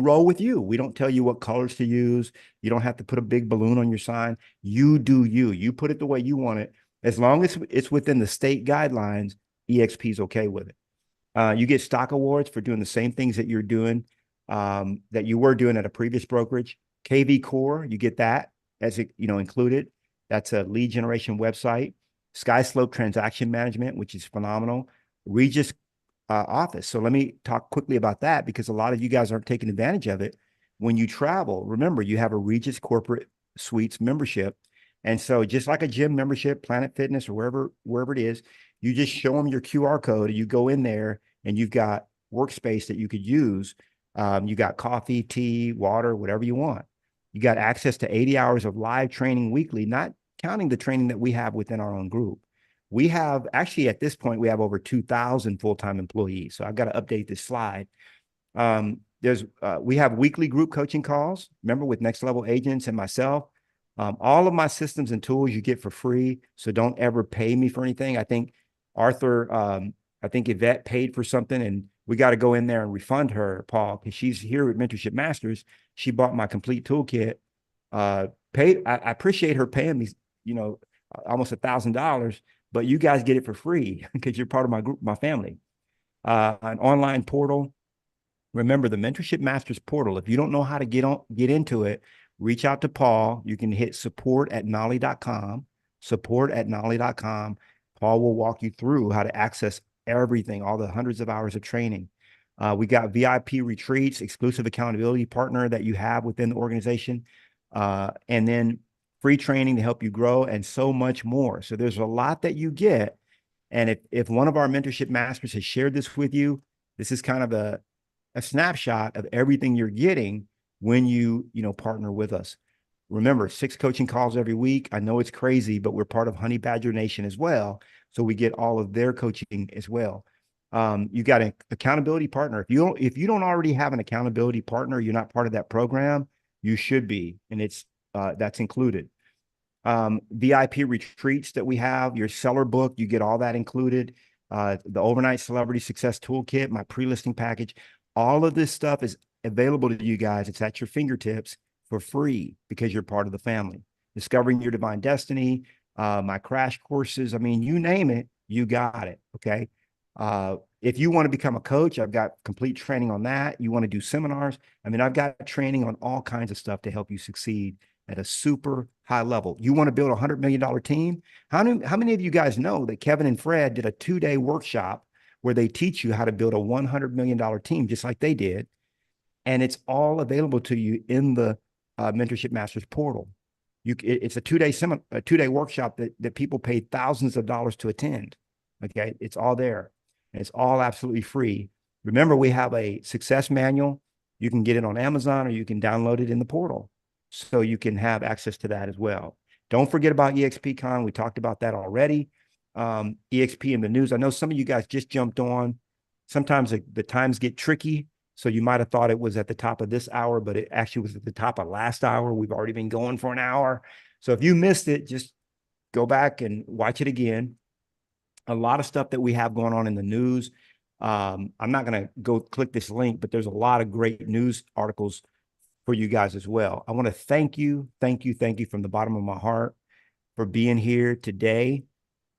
roll with you. We don't tell you what colors to use. You don't have to put a big balloon on your sign. You do you. You put it the way you want it. As long as it's within the state guidelines, EXP is okay with it. You get stock awards for doing the same things that you're doing, that you were doing at a previous brokerage. KV Core, you get that as included. That's a lead generation website. SkySlope transaction management, which is phenomenal. Regis office. So let me talk quickly about that, because a lot of you guys aren't taking advantage of it. When you travel, remember, you have a Regis corporate suites membership. And so just like a gym membership, Planet Fitness, or wherever it is, you just show them your QR code and you go in there and you've got workspace that you could use. You got coffee, tea, water, whatever you want. You got access to 80 hours of live training weekly, not counting the training that we have within our own group. We have actually, at this point, we have over 2,000 full-time employees. So I've got to update this slide. We have weekly group coaching calls, remember, with next level agents and myself. All of my systems and tools you get for free. So don't ever pay me for anything. I think Yvette paid for something, and we got to go in there and refund her, Paul, because she's here at Mentorship Masters. She bought my complete toolkit. I appreciate her paying me, almost $1,000, but you guys get it for free because you're part of my group, my family. An online portal. Remember, the Mentorship Masters portal. If you don't know how to get into it, reach out to Paul. You can hit support@knolly.com, support@knolly.com. Paul will walk you through how to access everything, all the hundreds of hours of training. We got VIP retreats, exclusive accountability partner that you have within the organization, and then free training to help you grow, and so much more. So there's a lot that you get. And if one of our Mentorship Masters has shared this with you, this is kind of a snapshot of everything you're getting when you partner with us. Remember, 6 coaching calls every week. I know it's crazy, but we're part of Honey Badger Nation as well. So we get all of their coaching as well. You got an accountability partner. If you don't already have an accountability partner, you're not part of that program, you should be. And that's included. VIP retreats that we have, your seller book, you get all that included. The overnight celebrity success toolkit, my pre-listing package, all of this stuff is available to you guys. It's at your fingertips for free because you're part of the family. Discovering your divine destiny, my crash courses. I mean, you name it, you got it. Okay. If you want to become a coach, I've got complete training on that. You want to do seminars. I mean, I've got training on all kinds of stuff to help you succeed at a super high level. You want to build a $100 million team? How many of you guys know that Kevin and Fred did a 2-day workshop where they teach you how to build a $100 million team, just like they did? And it's all available to you in the Mentorship Masters portal. It's a 2-day workshop that people pay thousands of dollars to attend. Okay, it's all there, and it's all absolutely free. Remember, we have a success manual. You can get it on Amazon, or you can download it in the portal. so you can have access to that as well. Don't forget about EXPCon. We talked about that already. EXP in the news. I know some of you guys just jumped on. Sometimes the times get tricky. So you might have thought it was at the top of this hour, but it actually was at the top of last hour. We've already been going for an hour. So if you missed it, just go back and watch it again. A lot of stuff that we have going on in the news. I'm not going to go click this link, but there's a lot of great news articles for you guys as well. I want to thank you from the bottom of my heart for being here today.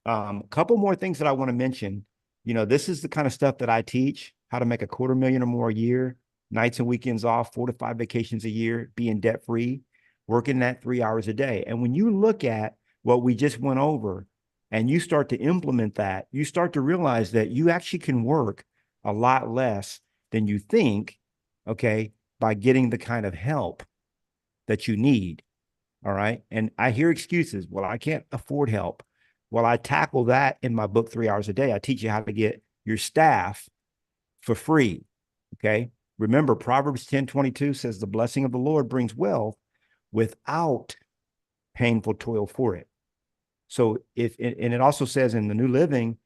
A couple more things that I want to mention. You know, this is the kind of stuff that I teach, how to make $250,000 or more a year, nights and weekends off, 4 to 5 vacations a year, being debt free, working that 3 hours a day. And when you look at what we just went over and you start to implement that, you start to realize that you actually can work a lot less than you think, okay, by getting the kind of help that you need. All right. And I hear excuses. Well, I can't afford help. Well, I tackle that in my book, 3 hours a day. I teach you how to get your staff for free. Okay. Remember, Proverbs 10:22 says the blessing of the Lord brings wealth without painful toil for it. So and it also says in the New Living,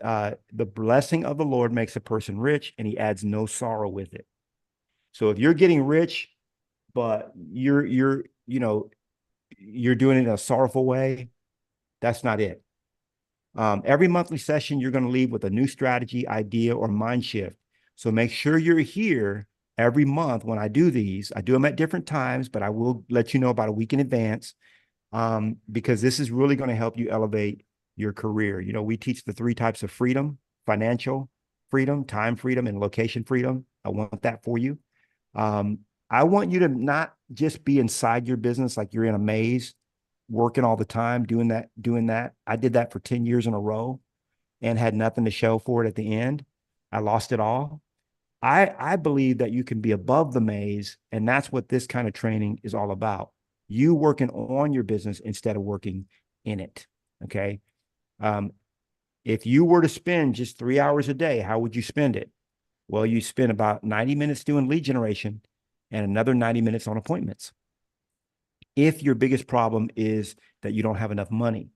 the blessing of the Lord makes a person rich and he adds no sorrow with it. So if you're getting rich, but you're doing it in a sorrowful way, that's not it. Every monthly session, you're going to leave with a new strategy, idea, or mind shift. So make sure you're here every month when I do these. I do them at different times, but I will let you know about a week in advance, because this is really going to help you elevate your career. You know, we teach the 3 types of freedom: financial freedom, time freedom, and location freedom. I want that for you. I want you to not just be inside your business like you're in a maze, working all the time, doing that. I did that for 10 years in a row and had nothing to show for it at the end. I lost it all. I believe that you can be above the maze, and that's what this kind of training is all about. You working on your business instead of working in it. Okay. If you were to spend just 3 hours a day, how would you spend it? Well, you spend about 90 minutes doing lead generation and another 90 minutes on appointments. If your biggest problem is that you don't have enough money,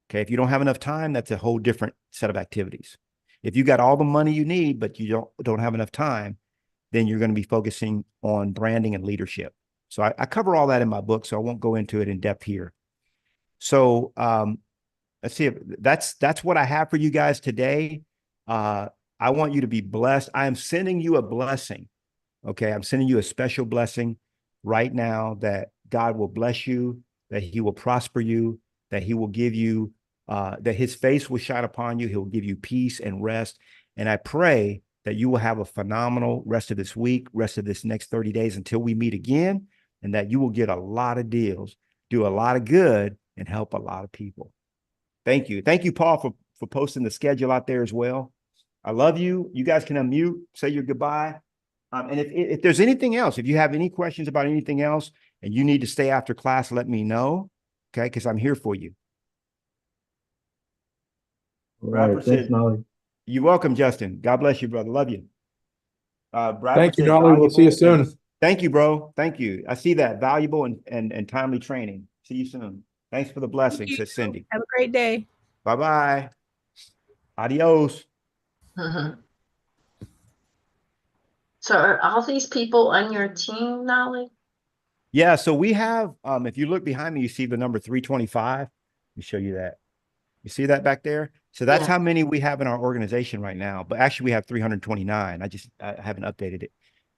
okay, if you don't have enough time, that's a whole different set of activities. If you got all the money you need, but you don't have enough time, then you're going to be focusing on branding and leadership. So I cover all that in my book, so I won't go into it in depth here. So let's see. That's what I have for you guys today. I want you to be blessed. I am sending you a blessing. Okay. I'm sending you a special blessing right now that God will bless you, that he will prosper you, that he will give you, that his face will shine upon you. He'll give you peace and rest. And I pray that you will have a phenomenal rest of this week, rest of this next 30 days until we meet again, and that you will get a lot of deals, do a lot of good, and help a lot of people. Thank you. Thank you, Paul, for posting the schedule out there as well. I love you. You guys can unmute, say your goodbye. And if there's anything else, if you have any questions about anything else and you need to stay after class, let me know. Okay. Because I'm here for you. All right. Thanks, Knolly. You're welcome, Justin. God bless you, brother. Love you. Thank you, Knolly. We'll see you soon. Thank you, bro. Thank you. I see that. Valuable and timely training. See you soon. Thanks for the blessings, says Cindy. Have a great day. Bye-bye. Adios. So are all these people on your team, Knolly? Yeah, so we have, if you look behind me, you see the number 325. Let me show you that. You see that back there? So that's how many we have in our organization right now. But actually, we have 329. I haven't updated it.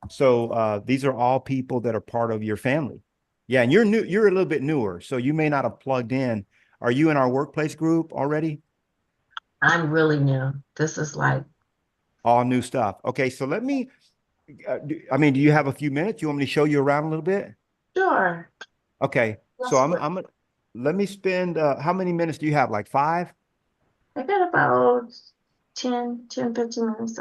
So these are all people that are part of your family. Yeah, and you're new. You're a little bit newer, so you may not have plugged in. Are you in our workplace group already? I'm really new. This is like all new stuff. Okay, so let me. Do you have a few minutes? You want me to show you around a little bit? Sure. Okay, so I'm. Let me spend. How many minutes do you have? Like 5? I got about 10, 15 minutes.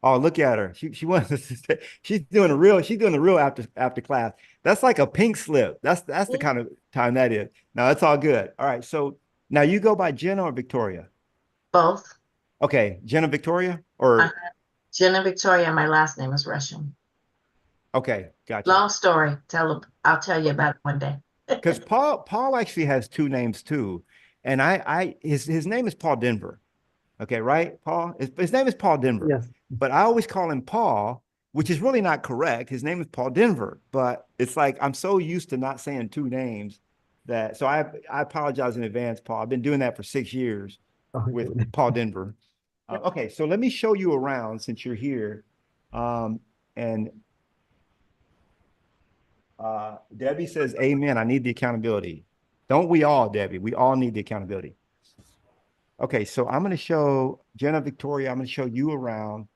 Oh, look at her. She wants to say, she's doing the real after class. That's like a pink slip. That's the kind of time that is. No, it's all good. All right. So now you go by Jenna or Victoria? Both. Okay. Jenna Victoria or Jenna Victoria. My last name is Russian. Okay, gotcha. Long story. I'll tell you about it one day. Because Paul actually has two names too. And his name is Paul Denver. Okay, right, Paul? His name is Paul Denver. Yes. But I always call him Paul, which is really not correct. His name is Paul Denver. But it's like I'm so used to not saying two names that, so I apologize in advance, Paul. I've been doing that for 6 years with Okay. Paul Denver. Okay, so let me show you around since you're here. And Debbie says, amen. I need the accountability. Don't we all, Debbie? We all need the accountability. Okay, so I'm going to show Jenna, Victoria, I'm going to show you around.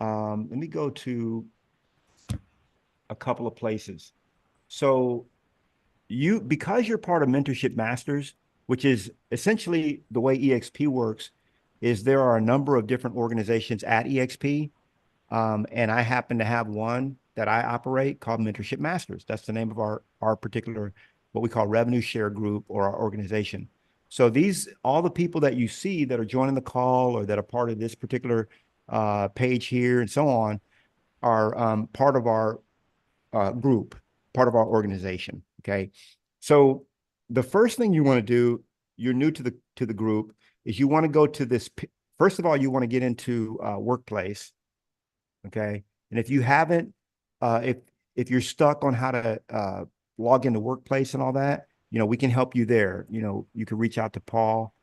Let me go to a couple of places. So because you're part of Mentorship Masters, which is essentially the way EXP works, is there are a number of different organizations at EXP. And I happen to have one that I operate called Mentorship Masters. That's the name of our particular, what we call revenue share group or our organization. So all the people that you see that are joining the call or that are part of this particular page here and so on are part of our group, part of our organization. Okay. So the first thing you want to do, you're new to the group, is you want to go to this. First of all, you want to get into Workplace. Okay. And if you haven't, if you're stuck on how to log into Workplace and all that, we can help you there. You can reach out to Paul.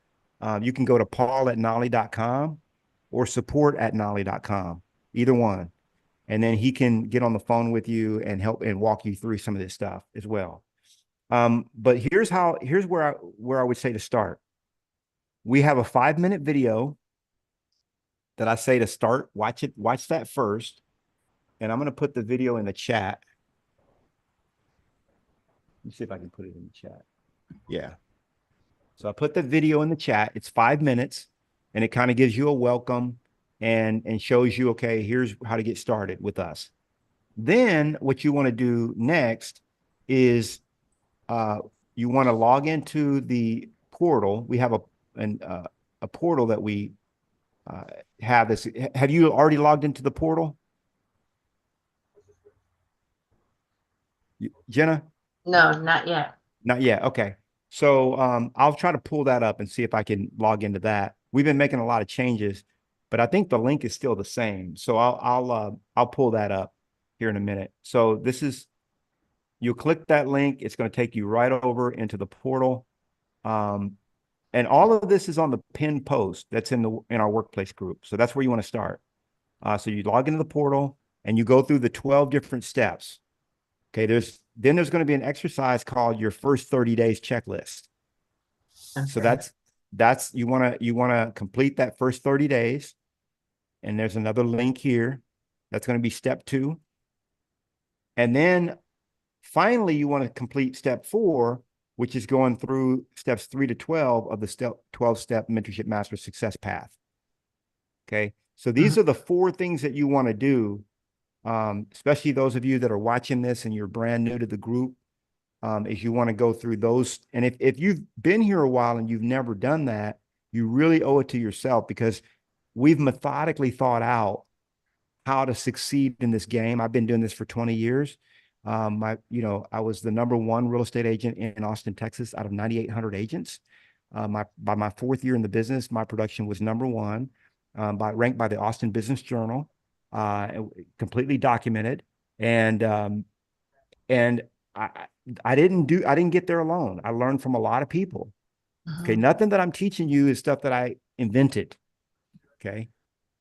You can go to paul@knolly.com or support@knolly.com, either one. And then he can get on the phone with you and help and walk you through some of this stuff as well. But here's where I would say to start. We have a 5-minute video that I say to start. Watch that first. And I'm going to put the video in the chat. Let me see if I can put it in the chat. Yeah. So I put the video in the chat. It's 5 minutes and it kind of gives you a welcome and shows you, okay, here's how to get started with us. Then what you want to do next is you want to log into the portal. We have a portal that we have this. Have you already logged into the portal? Jenna? No, not yet. Not yet. Okay. So I'll try to pull that up and see if I can log into that. We've been making a lot of changes, but I think the link is still the same. So I'll pull that up here in a minute. So you'll click that link. It's going to take you right over into the portal. And all of this is on the pinned post that's in our Workplace group. So that's where you want to start. So you log into the portal and you go through the 12 different steps. Okay, then there's going to be an exercise called your first 30 days checklist. Okay. So that's you want to complete that first 30 days. And there's another link here. That's going to be step 2. And then finally you want to complete step 4, which is going through steps 3 to 12 of the 12-step Mentorship Master Success Path. Okay, so these are the 4 things that you want to do. Especially those of you that are watching this and you're brand new to the group, is you want to go through those. And if you've been here a while and you've never done that, you really owe it to yourself, because we've methodically thought out how to succeed in this game. I've been doing this for 20 years. I was the #1 real estate agent in Austin, Texas, out of 9,800 agents. By my 4th year in the business, my production was #1, ranked by the Austin Business Journal. Completely documented, and I didn't get there alone. I learned from a lot of people. Okay, nothing that I'm teaching you is stuff that I invented. Okay,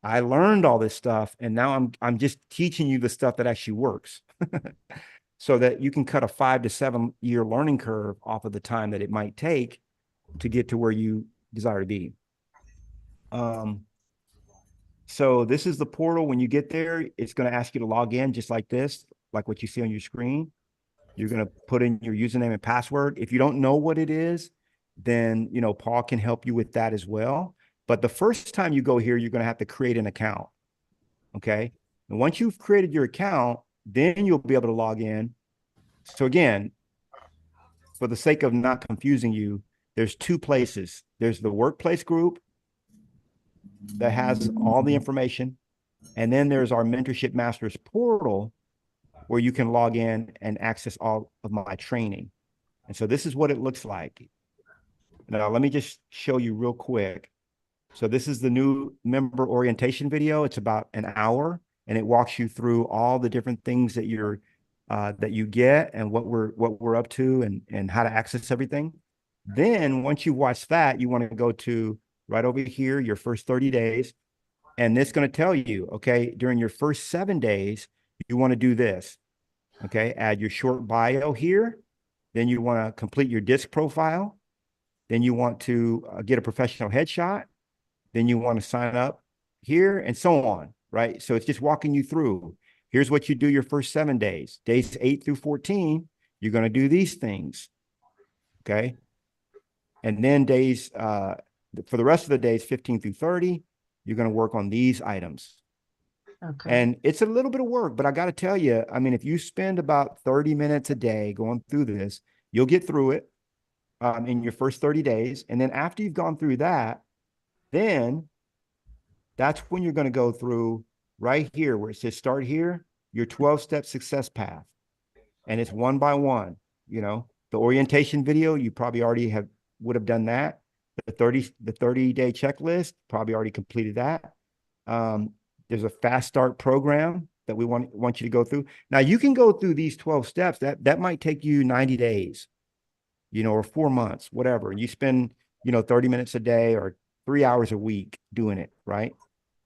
I learned all this stuff, and now I'm just teaching you the stuff that actually works, so that you can cut a 5 to 7 year learning curve off of the time that it might take to get to where you desire to be. So this is the portal. When you get there, it's going to ask you to log in just like this, like what you see on your screen. You're going to put in your username and password. If you don't know what it is, then, Paul can help you with that as well. But the first time you go here, you're going to have to create an account. Okay. And once you've created your account, then you'll be able to log in. So again, for the sake of not confusing you, there's 2 places. There's the Workplace group that has all the information. And then there's our Mentorship Masters portal, where you can log in and access all of my training. And so this is what it looks like. Now, let me just show you real quick. So this is the new member orientation video. It's about an hour, and it walks you through all the different things that that you get and what we're up to and how to access everything. Then once you watch that, you want to go to right over here, your first 30 days. And it's going to tell you, okay, during your first 7 days, you want to do this. Okay, add your short bio here. Then you want to complete your disc profile. Then you want to get a professional headshot. Then you want to sign up here and so on, right? So it's just walking you through. Here's what you do your first 7 days. Days 8 through 14, you're going to do these things, okay? And then days, for the rest of the days, 15 through 30, you're going to work on these items. Okay. And it's a little bit of work, but I got to tell you, I mean, if you spend about 30 minutes a day going through this, you'll get through it in your first 30 days. And then after you've gone through that, then that's when you're going to go through right here where it says start here, your 12-step success path. And it's one by one, you know, the orientation video, you probably already would have done that. The 30-day checklist, probably already completed that. There's a fast start program that we want you to go through. Now you can go through these 12 steps. That might take you 90 days, you know, or 4 months, whatever. And you spend, you know, 30 minutes a day or 3 hours a week doing it, right?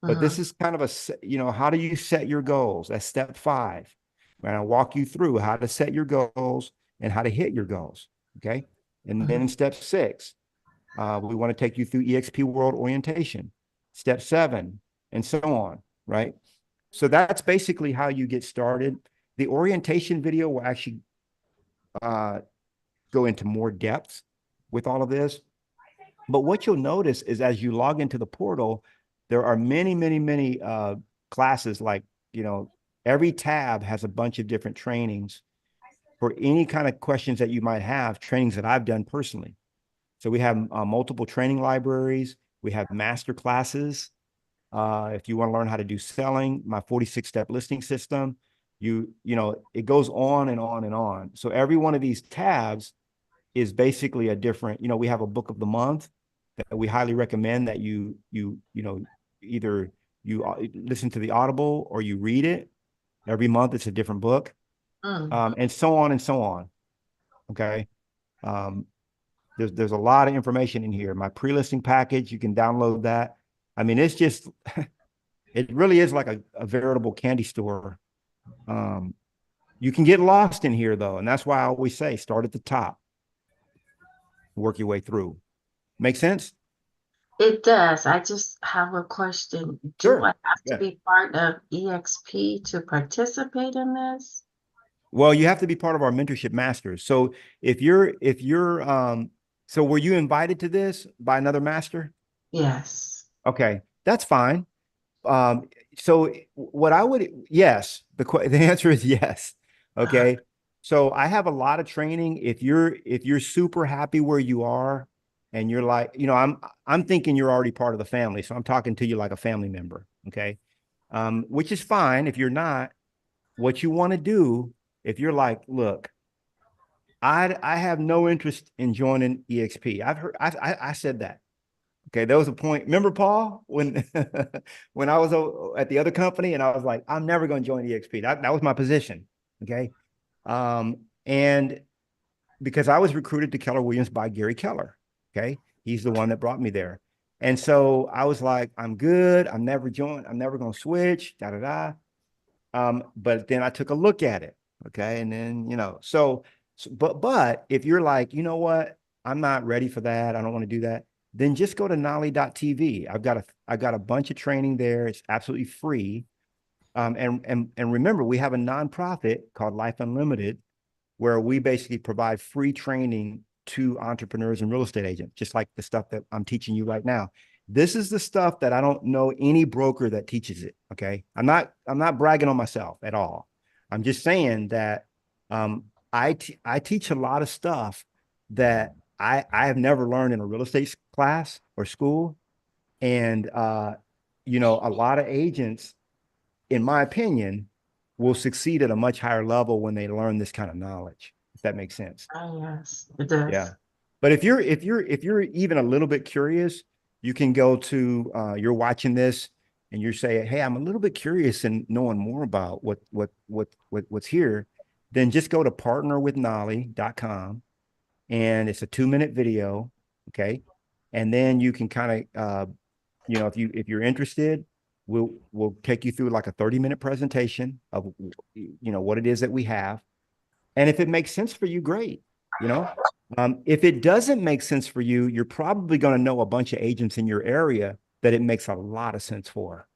But this is kind of you know, how do you set your goals? That's step 5. And I'll walk you through how to set your goals and how to hit your goals, okay? And then in step 6, we want to take you through EXP World Orientation, step 7, and so on, right? So that's basically how you get started. The orientation video will actually go into more depth with all of this. But what you'll notice is as you log into the portal, there are many classes, like, you know, every tab has a bunch of different trainings for any kind of questions that you might have, trainings that I've done personally. So we have multiple training libraries. We have master classes. If you want to learn how to do selling, my 46-step listing system, you know, it goes on and on and on. So every one of these tabs is basically a different, you know, we have a book of the month that we highly recommend that you know, either you listen to the Audible or you read it. Every month it's a different book, and so on and so on. Okay. There's a lot of information in here. My pre-listing package, you can download that. I mean, it's just, it really is like a veritable candy store. You can get lost in here though. And that's why I always say, start at the top, work your way through. Make sense? It does. I just have a question. Sure. Do I have to Yeah. be part of EXP to participate in this? Well, you have to be part of our mentorship masters. So if you're so were you invited to this by another master? Yes. Okay, that's fine. So what I would, yes, the answer is yes. Okay. So I have a lot of training. If you're super happy where you are and you're like, you know, I'm thinking you're already part of the family. So I'm talking to you like a family member. Okay. Which is fine. If you're not, what you want to do, if you're like, look, I have no interest in joining EXP. I said that. Okay, there was a point. Remember, Paul, when when I was at the other company and I was like, I'm never going to join EXP. That was my position. Okay. And because I was recruited to Keller Williams by Gary Keller. Okay. He's the one that brought me there. And so I was like, I'm good. I'm never going to switch, but then I took a look at it. Okay. And then, you know, but if you're like, you know what, I'm not ready for that, I don't want to do that, then just go to Knolly.tv. I got a bunch of training there. It's absolutely free. And remember, we have a nonprofit called Life Unlimited, where we basically provide free training to entrepreneurs and real estate agents, just like the stuff that I'm teaching you right now. This is the stuff that I don't know any broker that teaches it. Okay. I'm not bragging on myself at all. I'm just saying that I teach a lot of stuff that I have never learned in a real estate class or school. And, you know, a lot of agents, in my opinion, will succeed at a much higher level when they learn this kind of knowledge, if that makes sense. Oh, yes, it does. Yeah. But if you're even a little bit curious, you can go to you're watching this and you're saying, hey, I'm a little bit curious in knowing more about what's here, then just go to partnerwithnolly.com, and it's a 2-minute video. Okay. And then you can kind of if you're interested, we'll take you through like a 30-minute presentation of what it is that we have. And if it makes sense for you, great. If it doesn't make sense for you, you're probably going to know a bunch of agents in your area that it makes a lot of sense for,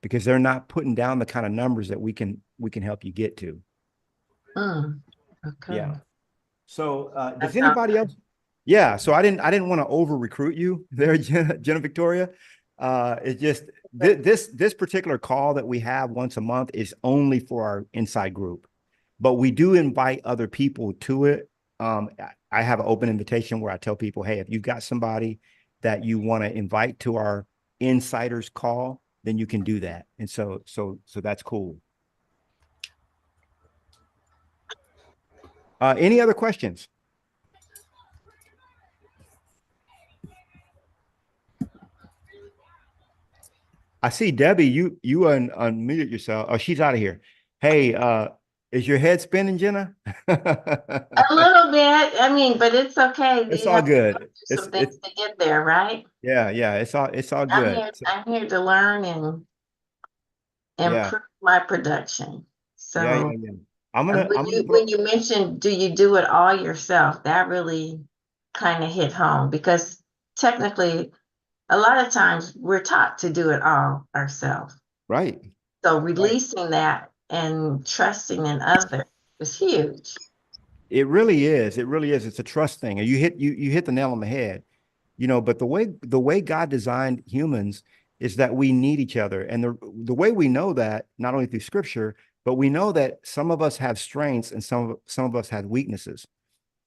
because they're not putting down the kind of numbers that we can help you get to. Okay. Yeah. So does That sounds anybody good. else? Yeah. So I didn't want to over recruit you there, Jenna Victoria. It's just this particular call that we have once a month is only for our inside group, but we do invite other people to it. I have an open invitation where I tell people, hey, if you've got somebody that you want to invite to our insiders call, then you can do that. And so that's cool. Any other questions? I see Debbie, you unmuted yourself. Oh, she's out of here. Hey, is your head spinning, Jenna? A little bit. I mean, but it's okay. It's You all have to go good. through It's some things to get there, right? yeah, it's all I'm good. here. I'm here to learn and Yeah, improve my production. So yeah. I'm gonna when you mentioned, do you do it all yourself? That really kind of hit home, because technically, a lot of times we're taught to do it all ourselves. right. So releasing that and trusting in others is huge. It really is. It really is. It's a trust thing. And you hit the nail on the head. But the way God designed humans is that we need each other. And the way we know that, not only through scripture, but we know that some of us have strengths and some of us have weaknesses.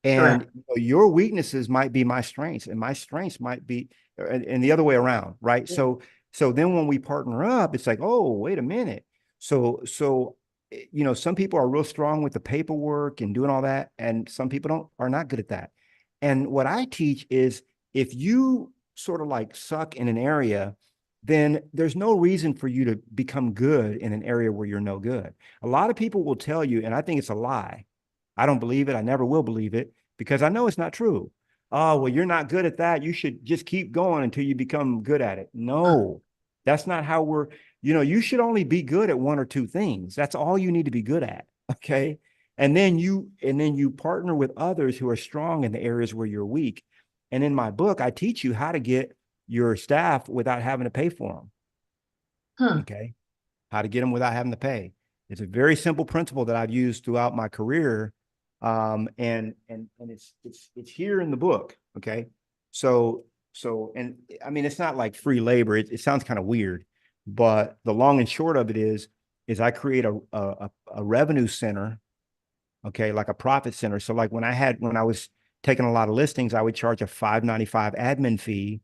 And your weaknesses might be my strengths, and my strengths might be, and the other way around, right? Yeah. So then when we partner up, it's like, oh, wait a minute. So some people are real strong with the paperwork and doing all that, and some people are not good at that. And what I teach is, if you sort of like suck in an area, then there's no reason for you to become good in an area where you're no good. A lot of people will tell you, and I think it's a lie. I don't believe it. I never will believe it, because I know it's not true. Oh, well, you're not good at that. You should just keep going until you become good at it. No, that's not how you should only be good at one or two things. That's all you need to be good at. Okay. And then you partner with others who are strong in the areas where you're weak. And in my book, I teach you how to get your staff without having to pay for them. Okay. How to get them without having to pay. It's a very simple principle that I've used throughout my career. And it's here in the book. Okay. So, and I mean, it's not like free labor. It sounds kind of weird, but the long and short of it is I create a revenue center. Okay. Like a profit center. So like when I was taking a lot of listings, I would charge a $5.95 admin fee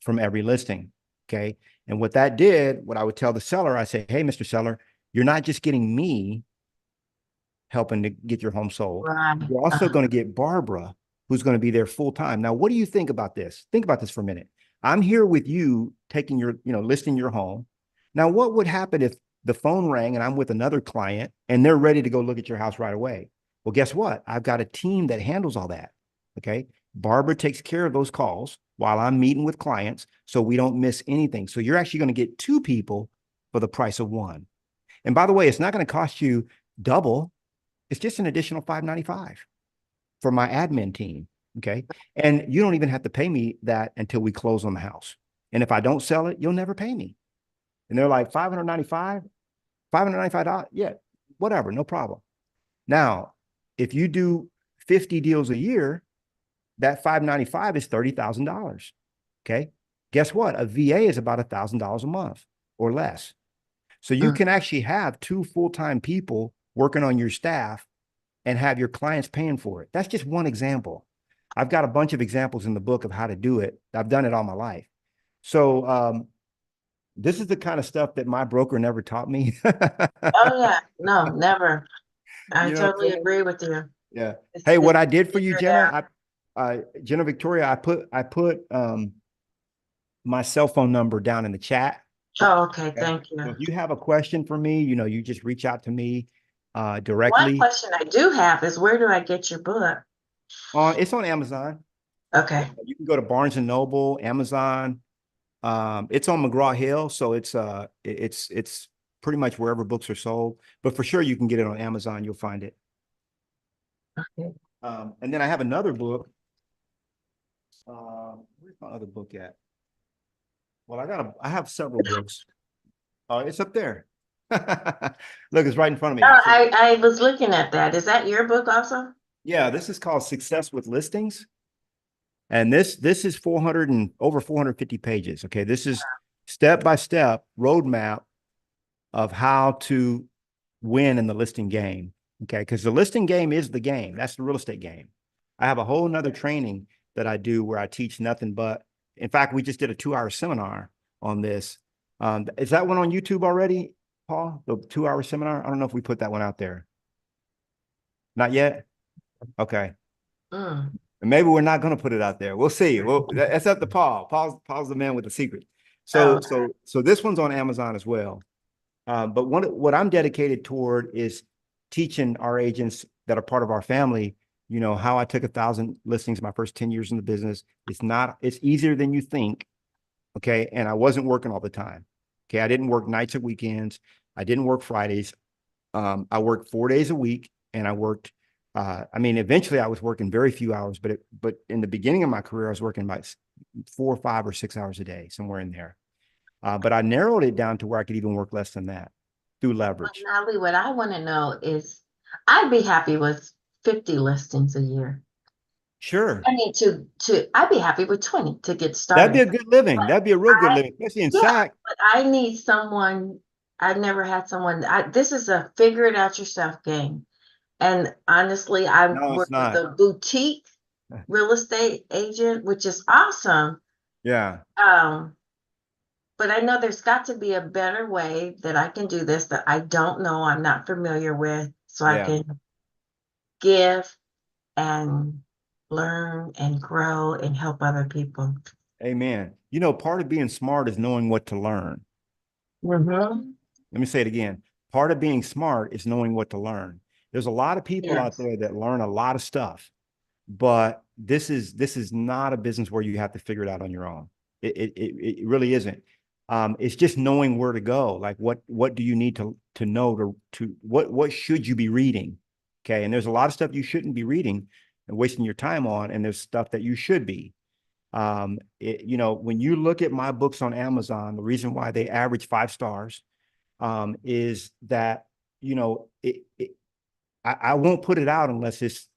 from every listing. Okay. And what I would tell the seller, I say, hey, Mr. Seller, you're not just getting me helping to get your home sold. Right. You're also going to get Barbara, who's going to be there full time. Now, what do you think about this? Think about this for a minute. I'm here with you, listing your home. Now, what would happen if the phone rang and I'm with another client and they're ready to go look at your house right away? Well, guess what? I've got a team that handles all that. Okay. Barbara takes care of those calls while I'm meeting with clients, so we don't miss anything. So you're actually going to get two people for the price of one. And by the way, it's not going to cost you double. It's just an additional $5.95 for my admin team. Okay. And you don't even have to pay me that until we close on the house. And if I don't sell it, you'll never pay me. And they're like, $595. Yeah, whatever. No problem. Now, if you do 50 deals a year, that $595 is $30,000. Okay. Guess what? A VA is about $1,000 a month or less. So you can actually have two full-time people working on your staff and have your clients paying for it. That's just one example. I've got a bunch of examples in the book of how to do it. I've done it all my life. So this is the kind of stuff that my broker never taught me. Oh yeah, no, never. I You know what I'm totally saying? agree with you. Yeah. It's Hey, what just I did for you, figure it out. Jenna, Jenna Victoria, I put my cell phone number down in the chat. Oh, okay, Okay. thank you. So if you have a question for me, you just reach out to me One directly. question I do have is where do I get your book? It's on Amazon. Okay. You can go to Barnes and Noble, Amazon. It's on McGraw Hill, so it's pretty much wherever books are sold. But for sure, you can get it on Amazon. You'll find it. Okay. And then I have another book. Where's my other book at? Well, I have several books. It's up there. Look, it's right in front of me. Oh, So, I was looking at that. Is that your book also? yeah, this is called Success with Listings. And this is 400 and over 450 pages. Okay. This is step-by-step roadmap of how to win in the listing game. Okay. Because the listing game is the game. That's the real estate game. I have a whole nother training that I do where I teach nothing but, in fact, we just did a 2-hour seminar on this. Is that one on YouTube already, Paul? The 2-hour seminar? I don't know if we put that one out there. Not yet? Okay. Mm. And maybe we're not going to put it out there. We'll see. Well, that's up to Paul. Paul's the man with the secret. So this one's on Amazon as well. But what I'm dedicated toward is teaching our agents that are part of our family, how I took 1,000 listings my first 10 years in the business. It's easier than you think. Okay. And I wasn't working all the time. Okay. I didn't work nights or weekends. I didn't work Fridays. I worked 4 days a week, and I worked, eventually I was working very few hours, but in the beginning of my career, I was working about 4 or 5 or 6 hours a day, somewhere in there. But I narrowed it down to where I could even work less than that through leverage. Well, Natalie, what I want to know is I'd be happy with 50 listings a year. Sure. I mean, I'd be happy with 20 to get That'd be started. a good living. That'd be a real good living, especially in SAC. But I need someone. I never had someone. This is a figure it out yourself game. And honestly, I No, work it's not. with a boutique real estate agent, which is awesome. Yeah. But I know there's got to be a better way that I can do this that I don't know, I'm not familiar with, so I can give and learn and grow and help other people. Amen. Part of being smart is knowing what to learn. Mm-hmm. Let me say it again. Part of being smart is knowing what to learn. There's a lot of people out there that learn a lot of stuff, but this is not a business where you have to figure it out on your own. It really isn't. It's just knowing where to go. Like what do you need to know to what should you be reading? Okay. And there's a lot of stuff you shouldn't be reading and wasting your time on. And there's stuff that you should be. When you look at my books on Amazon, the reason why they average 5 stars is that, I won't put it out unless it's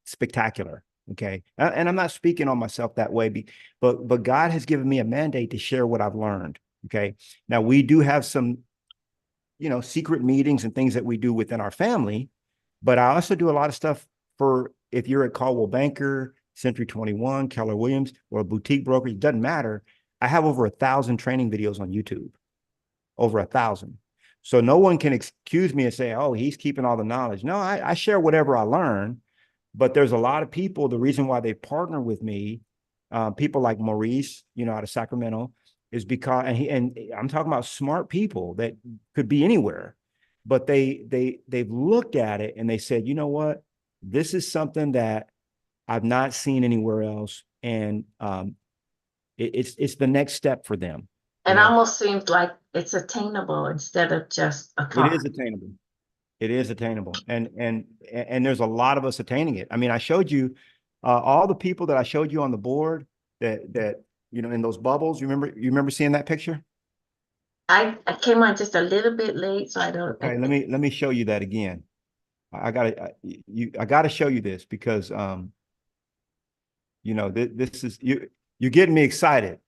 spectacular. Okay. And I'm not speaking on myself that way, but God has given me a mandate to share what I've learned. Okay. Now we do have some, secret meetings and things that we do within our family, but I also do a lot of stuff for, if you're at Caldwell Banker, Century 21, Keller Williams, or a boutique broker, it doesn't matter. I have over 1,000 training videos on YouTube, over 1,000. So no one can excuse me and say, oh, he's keeping all the knowledge. No, I share whatever I learn, but there's a lot of people, the reason why they partner with me, people like Maurice, out of Sacramento, is because, and I'm talking about smart people that could be anywhere, but they've looked at it and they said, you know what, this is something that I've not seen anywhere else. And it's the next step for them. It almost seems like it's attainable instead of just a car. It is attainable. It is attainable. And there's a lot of us attaining it. I mean, I showed you all the people that I showed you on the board that in those bubbles. You remember seeing that picture? I came on just a little bit late, so I don't. Okay, let me show you that again. I gotta show you this because this is you're getting me excited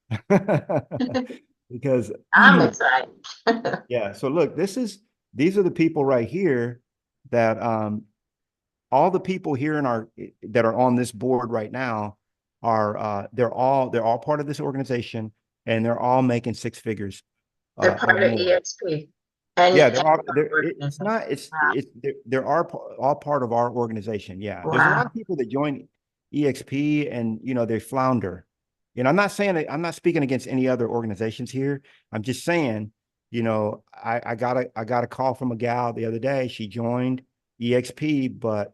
because I'm excited. yeah. So look, these are the people right here that all the people here that are on this board right now are they're all part of this organization. and they're all making six figures They're or part of more. EXP. And Yeah, they're all, it's organization. not, they're all part of our organization. Yeah. There's a lot Wow. of people that join EXP and, they flounder. I'm not saying that, I'm not speaking against any other organizations here. I'm just saying, I got a call from a gal the other day. She joined EXP, but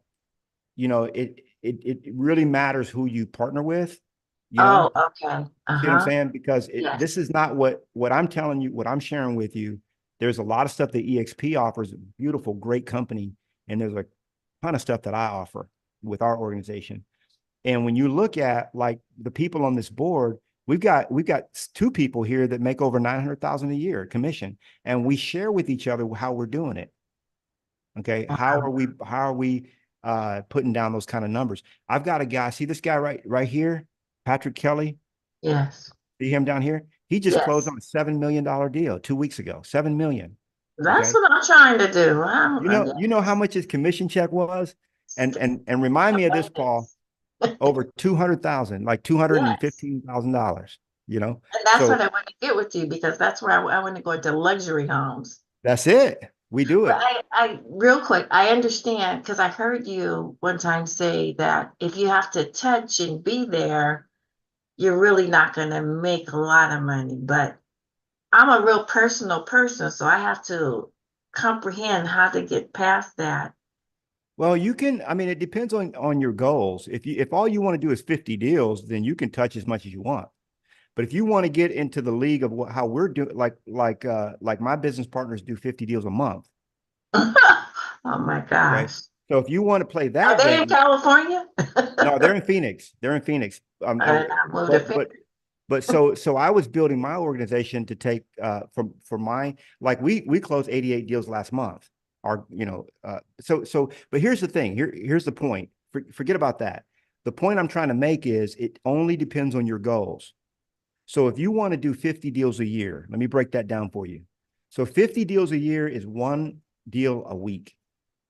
it really matters who you partner with, Oh, okay. See what I'm Uh-huh. saying? Because Yes. this is not what I'm telling you, what I'm sharing with you. There's a lot of stuff that EXP offers, beautiful, great company. And there's a ton of stuff that I offer with our organization. And when you look at like the people on this board, we've got two people here that make over 900,000 a year commission. And we share with each other how we're doing it. Okay. How are we putting down those kind of numbers? I've got a guy, see this guy right here, Patrick Kelly. Yes. See him down here? He just closed Yes. on a $7 million deal 2 weeks ago. 7 million. That's Okay. what I'm trying to do. You know how much his commission check was? And remind me of this, Paul, over 200,000, like Yes. $215,000, And that's So what I want to get with you, because that's where I want to go into luxury homes. that's it. We do But it. I real quick, I understand, because I heard you one time say that if you have to touch and be there, you're really not going to make a lot of money. But I'm a real personal person, so I have to comprehend how to get past that. Well, I mean, it depends on your goals. If all you want to do is 50 deals, then you can touch as much as you want. But if you want to get into the league of how we're doing, like my business partners do 50 deals a month. Oh my Okay. gosh. So if you want to play Are that they in game, California? no, they're in Phoenix. They're in Phoenix. I moved to Phoenix. But so I was building my organization to take for my, like we closed 88 deals last month. But here's the thing. Here's the point. Forget about that. The point I'm trying to make is it only depends on your goals. So if you want to do 50 deals a year, let me break that down for you. So 50 deals a year is one deal a week.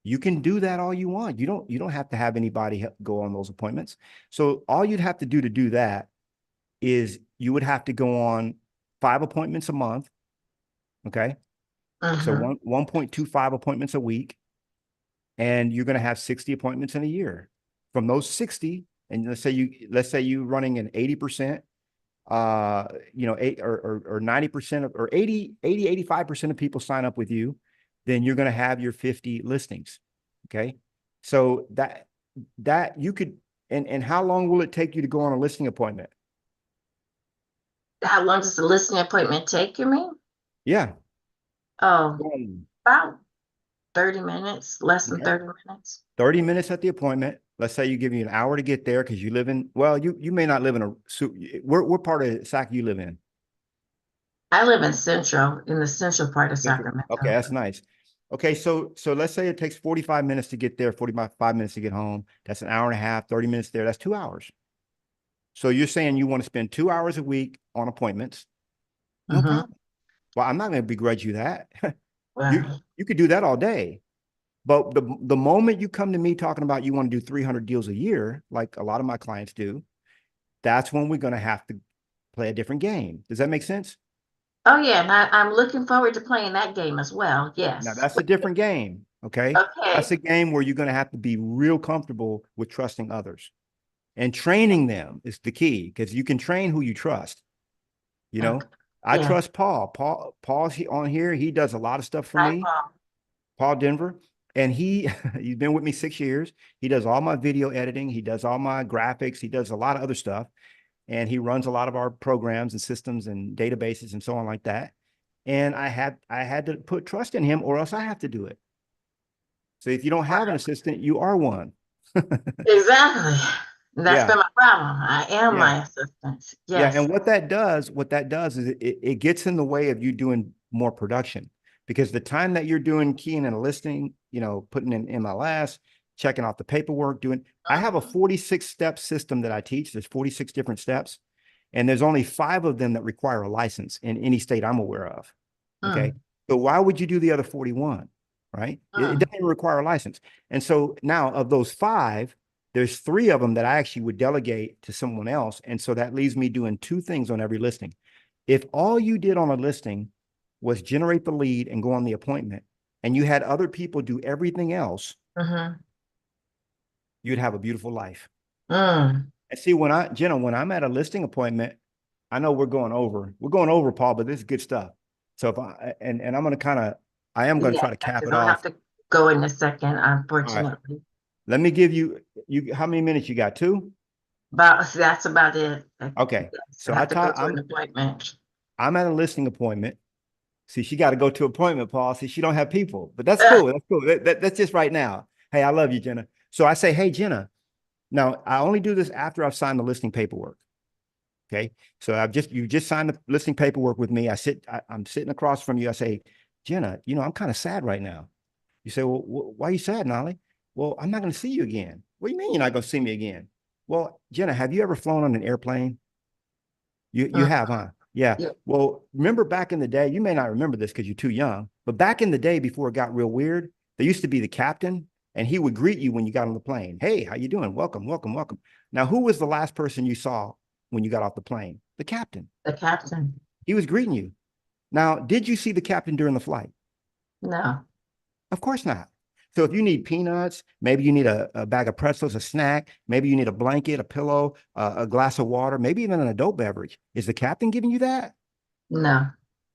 You can do that all you want. You don't have to have anybody go on those appointments. So all you'd have to do that is you would have to go on 5 appointments a month. Okay. So 1.25 appointments a week. And you're going to have 60 appointments in a year. From those 60, and let's say you running an 80%, 8 or 90% or 85% of people sign up with you, then you're going to have your 50 listings. Okay. So that you could, and how long will it take you to go on a listing appointment? How long does the listing appointment take, you mean? Yeah. Oh, about 30 minutes, less than Okay. 30 minutes. 30 minutes at the appointment. Let's say you give you an hour to get there because you live in, well, you may not live in what part of Sac you live in? I live in the central part of Sacramento. Okay, that's nice. Okay, so let's say it takes 45 minutes to get there, 45 minutes to get home. That's an hour and a half, 30 minutes there. That's 2 hours. So you're saying you want to spend 2 hours a week on appointments? No problem. Well, I'm not going to begrudge you that. Well, you could do that all day. But the moment you come to me talking about you want to do 300 deals a year, like a lot of my clients do, that's when we're going to have to play a different game. Does that make sense? oh yeah, and I'm looking forward to playing that game as well. Yes. Now that's a different game. Okay. Okay. That's a game where you're going to have to be real comfortable with trusting others, and training them is the key, because you can train who you trust. I trust Paul. Paul's on here. He does a lot of stuff for me. Paul Denver. And he's been with me 6 years. He does all my video editing. He does all my graphics. He does a lot of other stuff. And he runs a lot of our programs and systems and databases and so on like that. And I had to put trust in him, or else I have to do it. So if you don't have an assistant, you are one. Exactly. That's been my problem. I am my assistant. Yes. Yeah. And what that does is it gets in the way of you doing more production, because the time that you're doing keying in a listing, putting in MLS, checking off the paperwork, I have a 46-step system that I teach. There's 46 different steps, and there's only 5 of them that require a license in any state I'm aware of. Okay. So why would you do the other 41? Right. It doesn't require a license. And so now of those 5, there's 3 of them that I actually would delegate to someone else. And so that leaves me doing 2 things on every listing. If all you did on a listing was generate the lead and go on the appointment, and you had other people do everything else, you'd have a beautiful life. And see, Jenna, when I'm at a listing appointment, I know we're going over, Paul, but this is good stuff. So if I'm going to I am going to try to cap it I'll off. have to go in a second, unfortunately. Right. Let me give you, how many minutes you got? 2? That's about it. Okay. So I have to go to an appointment. I'm at a listing appointment. See, she got to go to an appointment, Paul. See, she don't have people, but that's cool. That's cool. That's just right now. Hey, I love you, Jenna. So I say, hey, Jenna. Now I only do this after I've signed the listing paperwork. Okay. So you just signed the listing paperwork with me. I'm sitting across from you. I say, Jenna, I'm kind of sad right now. You say, well, why are you sad, Knolly? Well, I'm not going to see you again. What do you mean you're not going to see me again? Well, Jenna, have you ever flown on an airplane? You have, huh? Yeah. Well, remember back in the day, you may not remember this because you're too young, but back in the day before it got real weird, there used to be the captain, and he would greet you when you got on the plane. Hey, how you doing? Welcome, welcome, welcome. Now, who was the last person you saw when you got off the plane? The captain. The captain. He was greeting you. Now, did you see the captain during the flight? No. Of course not. So if you need peanuts, maybe you need a bag of pretzels, a snack, maybe you need a blanket, a pillow, a glass of water, maybe even an adult beverage. Is the captain giving you that? No.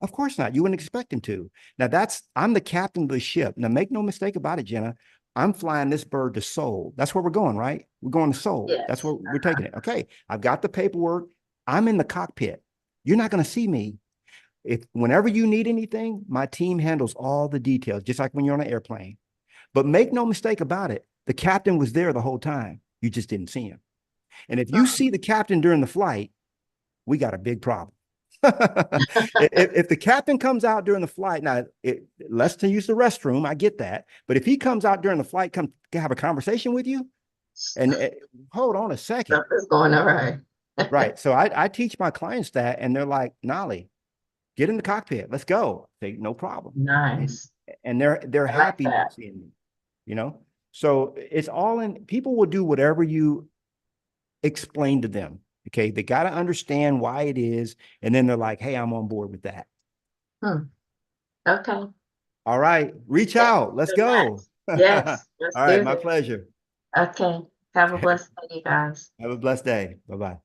Of course not. You wouldn't expect him to. Now I'm the captain of the ship. Now make no mistake about it, Jenna. I'm flying this bird to Seoul. That's where we're going, right? We're going to Seoul. Yes. That's where we're taking it. Okay. I've got the paperwork. I'm in the cockpit. You're not going to see me. Whenever you need anything, my team handles all the details, just like when you're on an airplane. But make no mistake about it, the captain was there the whole time. You just didn't see him. And if you see the captain during the flight, we got a big problem. if the captain comes out during the flight, now, let's use the restroom, I get that. But if he comes out during the flight, come have a conversation with you, and hold on a second. Something's going all right. Right. So I teach my clients that, and they're like, Knolly, get in the cockpit. Let's go. Say, no problem. Nice. And they're happy seeing me. So it's all in, people will do whatever you explain to them. Okay. They got to understand why it is. And then they're like, hey, I'm on board with that. Okay. All right. Reach out. Let's go. Yes. All right. My pleasure. Okay. Have a blessed day, you guys. Have a blessed day. Bye-bye.